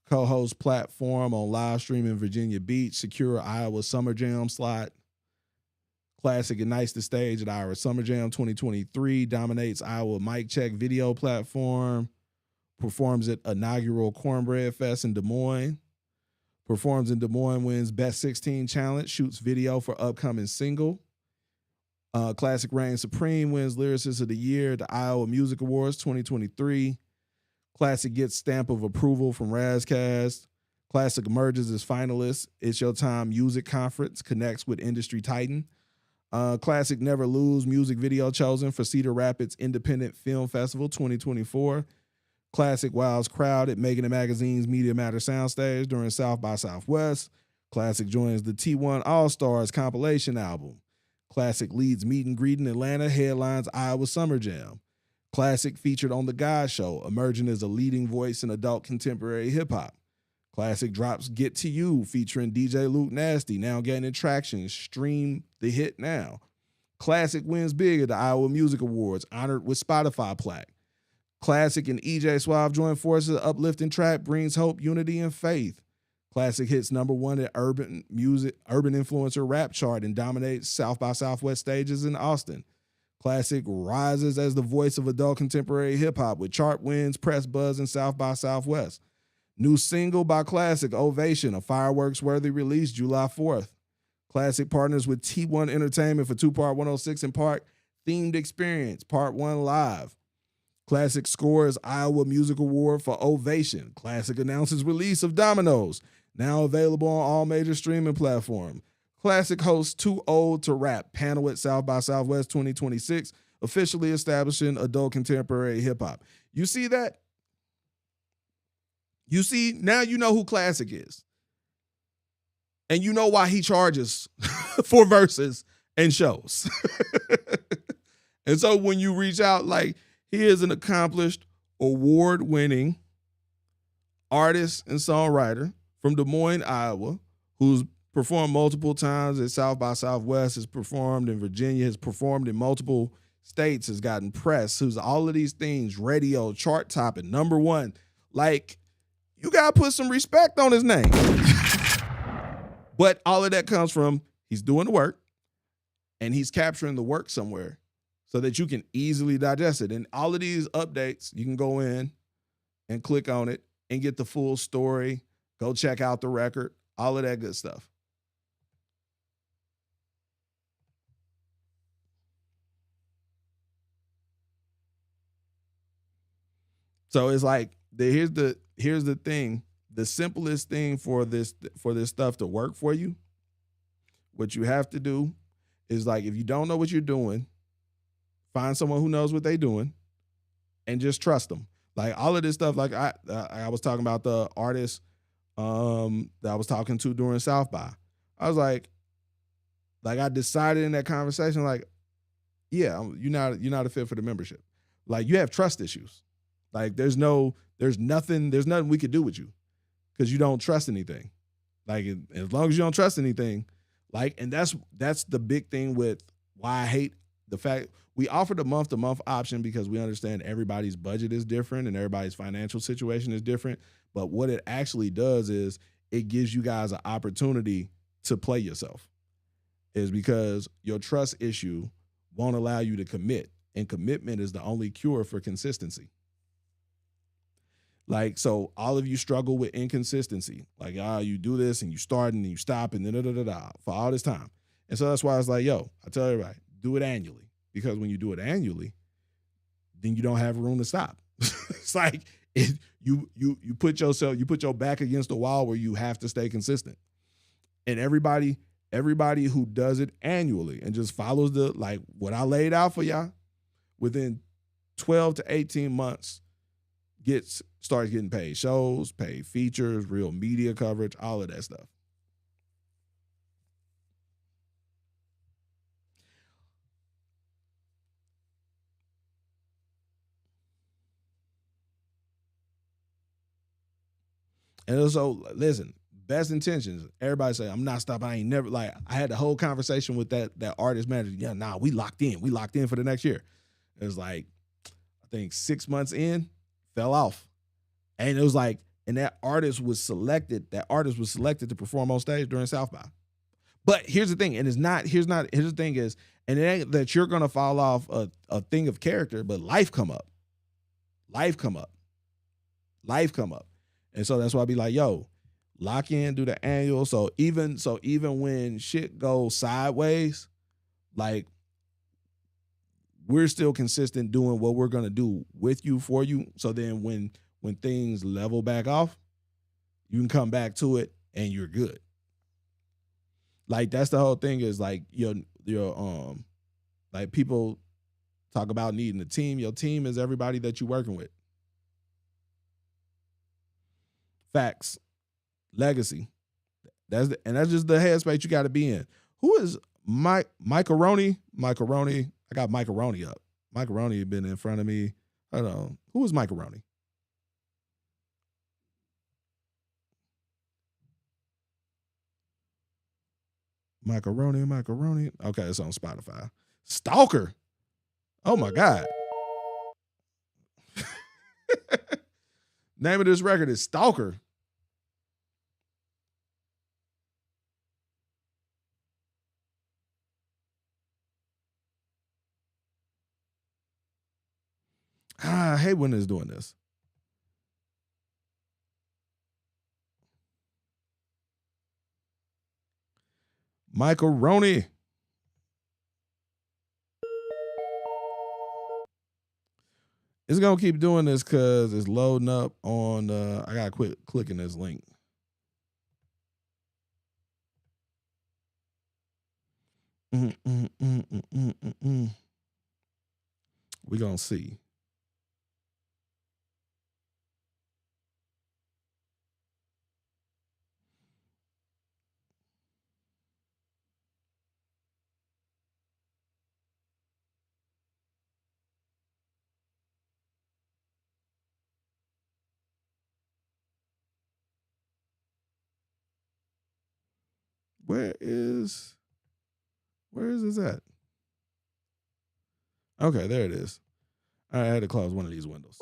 Co-host platform on live stream in Virginia Beach, secure Iowa Summer Jam slot. Classic ignites the stage at Iowa Summer Jam 2023, dominates Iowa Mic Check video platform, performs at inaugural Cornbread Fest in Des Moines, performs in Des Moines, wins Best 16 Challenge, shoots video for upcoming single. Classic reigns supreme, wins Lyricist of the Year at the Iowa Music Awards 2023. Classic gets stamp of approval from Razcast. Classic emerges as finalist. It's Your Time Music Conference, connects with industry titan. Classic Never Lose music video chosen for Cedar Rapids Independent Film Festival 2024. Classic wows crowd at Making It Magazine's Media Matter Soundstage during South by Southwest. Classic joins the T1 All-Stars compilation album. Classic leads meet and greet in Atlanta, headlines Iowa Summer Jam. Classic featured on The God Show, emerging as a leading voice in adult contemporary hip-hop. Classic drops Get To You, featuring DJ Luke Nasty, now gaining traction. Stream the hit now. Classic wins big at the Iowa Music Awards, honored with Spotify plaque. Classic and EJ Suave join forces, uplifting track brings hope, unity, and faith. Classic hits #1 at Urban Influencer Rap Chart and dominates South by Southwest stages in Austin. Classic rises as the voice of adult contemporary hip-hop with chart wins, press buzz, and South by Southwest. New single by Classic, Ovation, a fireworks-worthy release July 4th. Classic partners with T1 Entertainment for two-part 106 in Park themed experience, part 1 live. Classic scores Iowa Music Award for Ovation. Classic announces release of Dominoes, now available on all major streaming platforms. Classic hosts Too Old to Rap panel at South by Southwest 2026, officially establishing adult contemporary hip-hop. You see that? You see, now you know who Classic is. And you know why he charges for verses and shows. And so when you reach out, like, he is an accomplished, award-winning artist and songwriter from Des Moines, Iowa, who's performed multiple times at South by Southwest, has performed in Virginia, has performed in multiple states, has gotten press, who's all of these things, radio, chart topping, #1. Like, you got to put some respect on his name. But all of that comes from he's doing the work and he's capturing the work somewhere so that you can easily digest it. And all of these updates, you can go in and click on it and get the full story, go check out the record, all of that good stuff. So it's like, here's the thing. The simplest thing for this stuff to work for you, what you have to do is, like, if you don't know what you're doing, find someone who knows what they're doing and just trust them. Like, all of this stuff, like I was talking about the artist that I was talking to during South by. I was like I decided in that conversation, like, yeah, you're not a fit for the membership. Like, you have trust issues. Like, there's nothing we could do with you because you don't trust anything. Like, as long as you don't trust anything, like, and that's the big thing with why I hate the fact we offer the month-to-month option, because we understand everybody's budget is different and everybody's financial situation is different. But what it actually does is it gives you guys an opportunity to play yourself, is because your trust issue won't allow you to commit, and commitment is the only cure for consistency. Like, so all of you struggle with inconsistency. Like, you do this and you start and you stop and for all this time. And so that's why I was like, yo, I tell everybody, do it annually. Because when you do it annually, then you don't have room to stop. It's like you put your back against the wall where you have to stay consistent. And everybody who does it annually and just follows like what I laid out for y'all, within 12 to 18 months, starts getting paid shows, paid features, real media coverage, all of that stuff. And so, listen, best intentions. Everybody say, I'm not stopping. I ain't never, like, I had the whole conversation with that artist manager. Yeah, nah, we locked in. We locked in for the next year. It was like, I think 6 months in, fell off. And it was like, and that artist was selected to perform on stage during South by. But here's the thing, and here's the thing is, and it ain't that you're gonna fall off a thing of character, but life come up. And so that's why I be like, yo, lock in, do the annual. So even when shit goes sideways, like, we're still consistent doing what we're gonna do with you, for you. So then when things level back off, you can come back to it and you're good. Like, that's the whole thing, is like your like, people talk about needing a team. Your team is everybody that you're working with. Facts. Legacy. That's just the headspace you got to be in. Who is Mike-A-Roni? Mike-A-Roni. I got Mike-A-Roni up. Mike-A-Roni had been in front of me. Hold on. Who is Mike-A-Roni? Mike-A-Roni. Okay, it's on Spotify. Stalker. Oh my God. Name of this record is Stalker. I hate when it's doing this. Macaroni. It's gonna keep doing this because it's loading up on. I gotta quit clicking this link. We gonna see. Where is this at? Okay, there it is. I had to close one of these windows.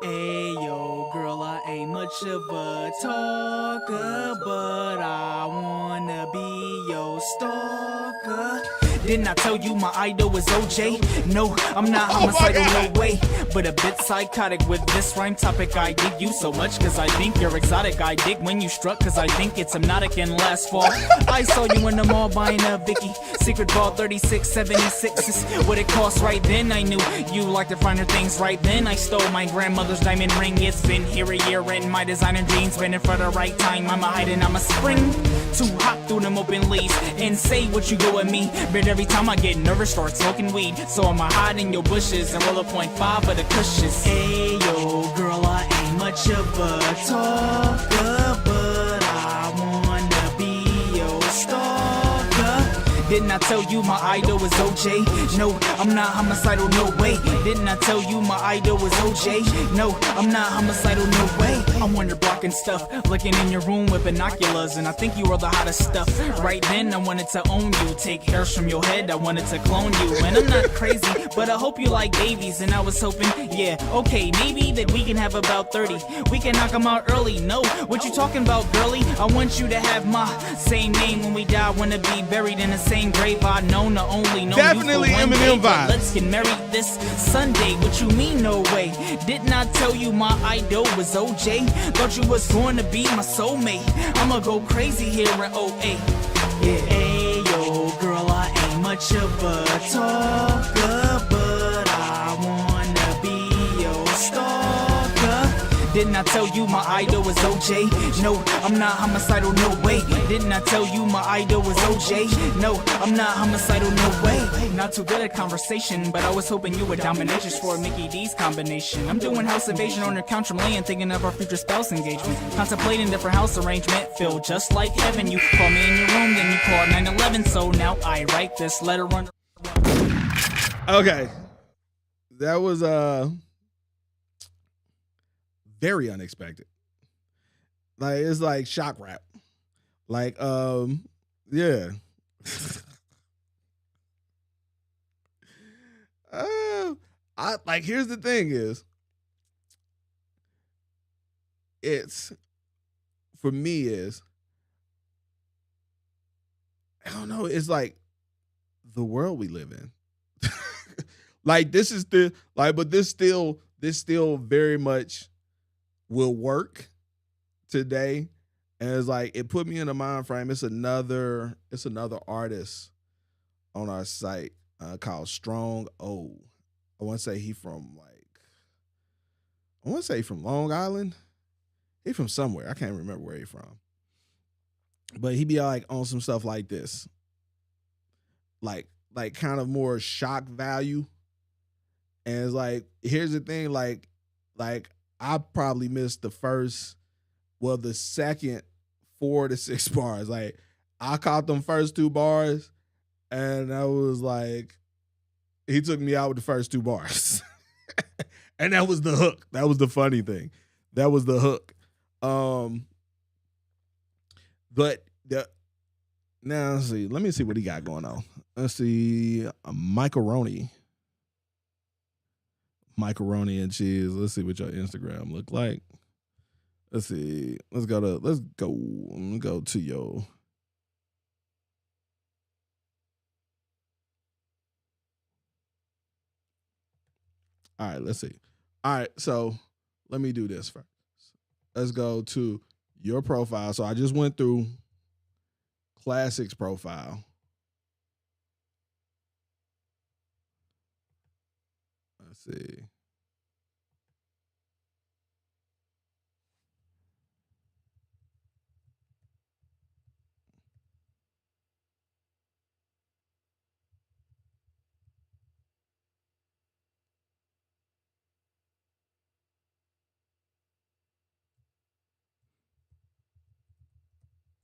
Hey yo, girl, I ain't much of a talker, but I wanna be your stalker. Didn't I tell you my idol was OJ? No, I'm not homicidal, no way. But a bit psychotic with this rhyme topic. I dig you so much cause I think you're exotic. I dig when you struck cause I think it's hypnotic. And last fall, I saw you in the mall buying a Vicky Secret Ball 3676 is what it cost right then. I knew you liked the finer things right then. I stole my grandmother's diamond ring. It's been here a year and my designer jeans been in for the right time. I'm a hiding, I'm a spring. Too hot through them open leaves. And say what you go at me. But every time I get nervous, start smoking weed. So I'ma hide in your bushes and roll a .5 of the cushions. Hey yo, girl, I ain't much of a talker, but I wanna be your stalker. Didn't I tell you my idol was OJ? No, I'm not homicidal, no way. Didn't I tell you my idol was OJ? No, I'm not homicidal, no way. I'm on your block and stuff, looking in your room with binoculars, and I think you are the hottest stuff. Right then, I wanted to own you, take hairs from your head, I wanted to clone you. And I'm not crazy, but I hope you like babies, and I was hoping, yeah, okay, maybe that we can have about 30. We can knock them out early, no, what you talking about, girlie? I want you to have my same name when we die, wanna be buried in the same grave. I know, not only know definitely you for one Eminem day, vibe. but let's get married this Sunday. What you mean, no way? Didn't I tell you my idol was OJ? Thought you was going to be my soulmate. I'ma go crazy here in OA. Yeah, hey yo, girl, I ain't much of a talker, but I wanna be your stalker. Didn't I tell you my idol was OJ? No, I'm not homicidal, no way. Didn't I tell you my idol was OJ? No, I'm not homicidal, no way. Not too good at conversation, but I was hoping you would dominate just for a Mickey D's combination. I'm doing house invasion on your couch, I'm laying, thinking of our future spouse engagement. Contemplating different house arrangement, feel just like heaven. You call me in your room, then you call 911. So now I write this letter under. Okay. That was very unexpected. Like it's like shock rap. Like yeah. I like here's the thing is it's for me is I don't know, it's like the world we live in. Like this is the like but this still very much will work today. And it's like it put me in a mind frame. It's another artist on our site called Strong O. I want to say he from Long Island. He from somewhere. I can't remember where he from. But he be like on some stuff like this. Like kind of more shock value. And it's like, here's the thing, like I probably missed the second 4 to 6 bars. Like I caught them first 2 bars and I was like, he took me out with the first 2 bars. And that was the hook. That was the funny thing. That was the hook. But now let's see. Let me see what he got going on. Let's see. Macaroni and cheese. Let's see what your Instagram look like. Let's see. Let's go to your. All right, let's see. All right, so let me do this first. Let's go to your profile. So I just went through Classic's profile. Let's see.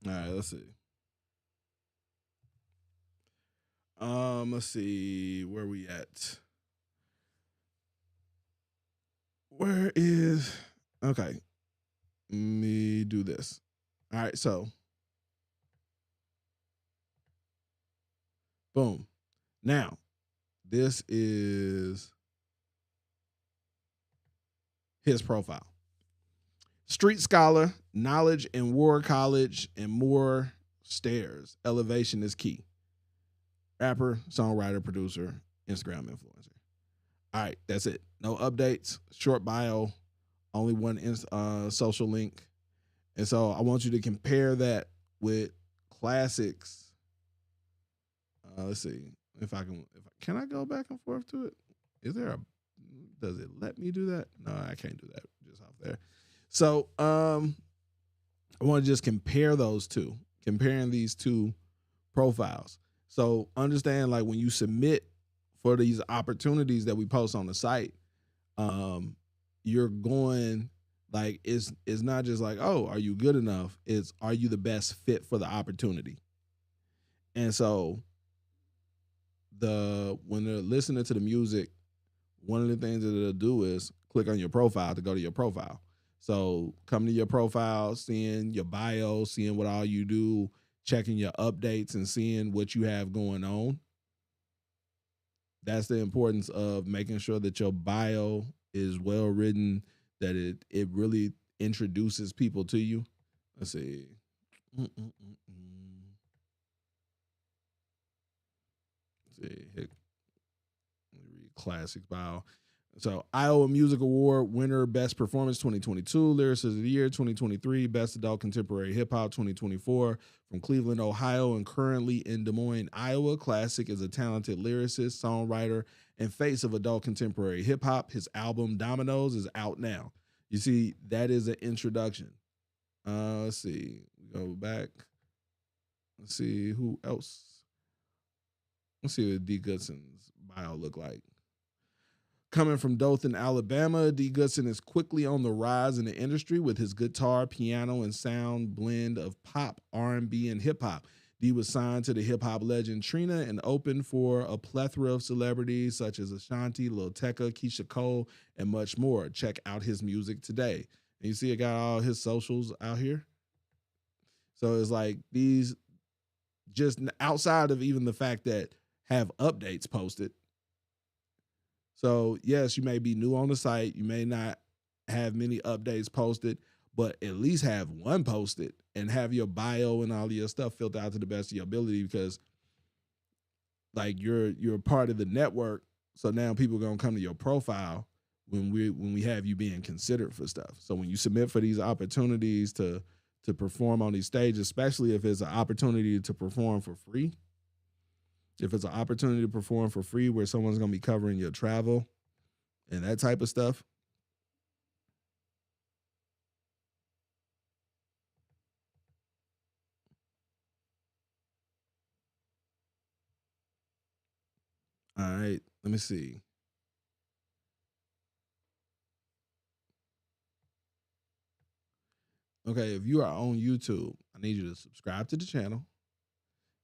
All right, let's see. Let's see where we at. Where is okay? Let me do this. All right, so boom. Now, this is his profile. Street scholar, knowledge in War College, and more stairs. Elevation is key. Rapper, songwriter, producer, Instagram influencer. All right, that's it. No updates, short bio, only one social link. And so I want you to compare that with Classic's. Let's see if I can I go back and forth to it? Does it let me do that? No, I can't do that just off there. So I want to just compare those two, comparing these two profiles. So understand, like, when you submit for these opportunities that we post on the site, you're going, like, it's not just like, oh, are you good enough? It's, are you the best fit for the opportunity? And so when they're listening to the music, one of the things that it'll do is click on your profile to go to your profile. So coming to your profile, seeing your bio, seeing what all you do, checking your updates and seeing what you have going on. That's the importance of making sure that your bio is well written, that it really introduces people to you. Let's see. Let's see. Let me read Classic bio. So, Iowa Music Award winner, Best Performance 2022, Lyricist of the Year 2023, Best Adult Contemporary Hip Hop 2024, from Cleveland, Ohio, and currently in Des Moines, Iowa. Classic is a talented lyricist, songwriter, and face of adult contemporary hip hop. His album Dominoes is out now. You see, that is an introduction. Let's see. We go back. Let's see who else. Let's see what D. Goodson's bio look like. Coming from Dothan, Alabama, D. Goodson is quickly on the rise in the industry with his guitar, piano, and sound blend of pop, R&B, and hip-hop. D was signed to the hip-hop legend Trina and opened for a plethora of celebrities such as Ashanti, Lil Tecca, Keisha Cole, and much more. Check out his music today. And you see it got all his socials out here. So it's like these, just outside of even the fact that have updates posted. So yes, you may be new on the site. You may not have many updates posted, but at least have one posted and have your bio and all of your stuff filled out to the best of your ability, because like you're part of the network. So now people are gonna come to your profile when we have you being considered for stuff. So when you submit for these opportunities to perform on these stages, especially if it's an opportunity to perform for free. If it's an opportunity to perform for free where someone's going to be covering your travel and that type of stuff. All right, let me see. Okay, if you are on YouTube, I need you to subscribe to the channel,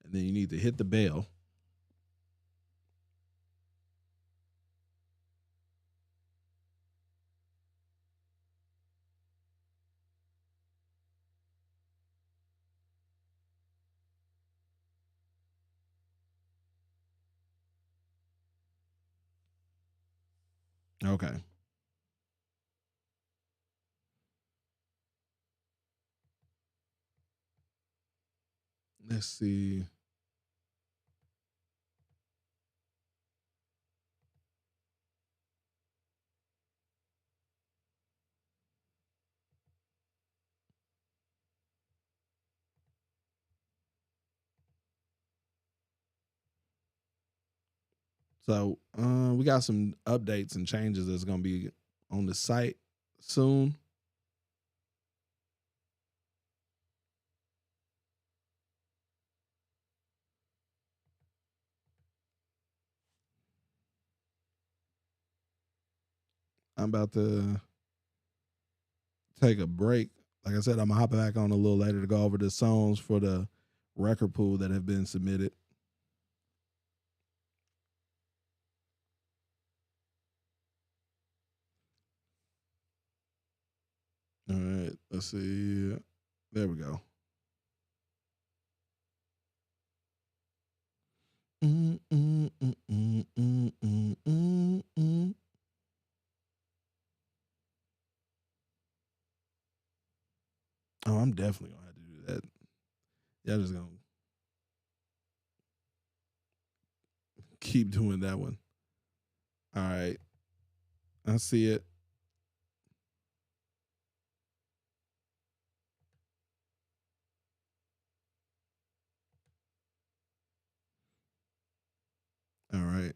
and then you need to hit the bell. Okay. Let's see. So we got some updates and changes that's gonna be on the site soon. I'm about to take a break. Like I said, I'm gonna hop back on a little later to go over the songs for the record pool that have been submitted. All right, let's see. There we go. Oh, I'm definitely gonna have to do that. Y'all just gonna keep doing that one. All right. I see it. All right.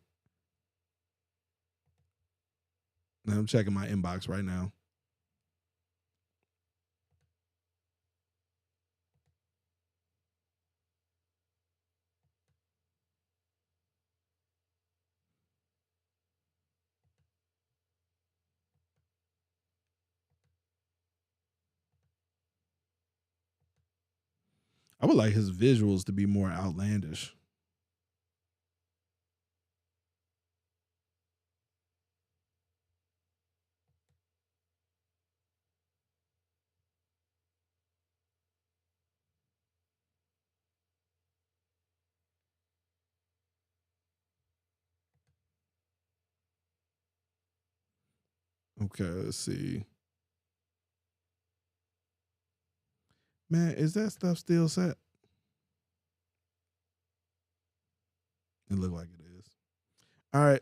Now I'm checking my inbox right now. I would like his visuals to be more outlandish. Okay, let's see. Man, is that stuff still set? It look like it is. All right.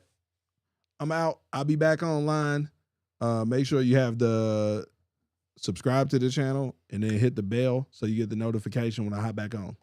I'm out. I'll be back online. Make sure you have the subscribe to the channel and then hit the bell so you get the notification when I hop back on.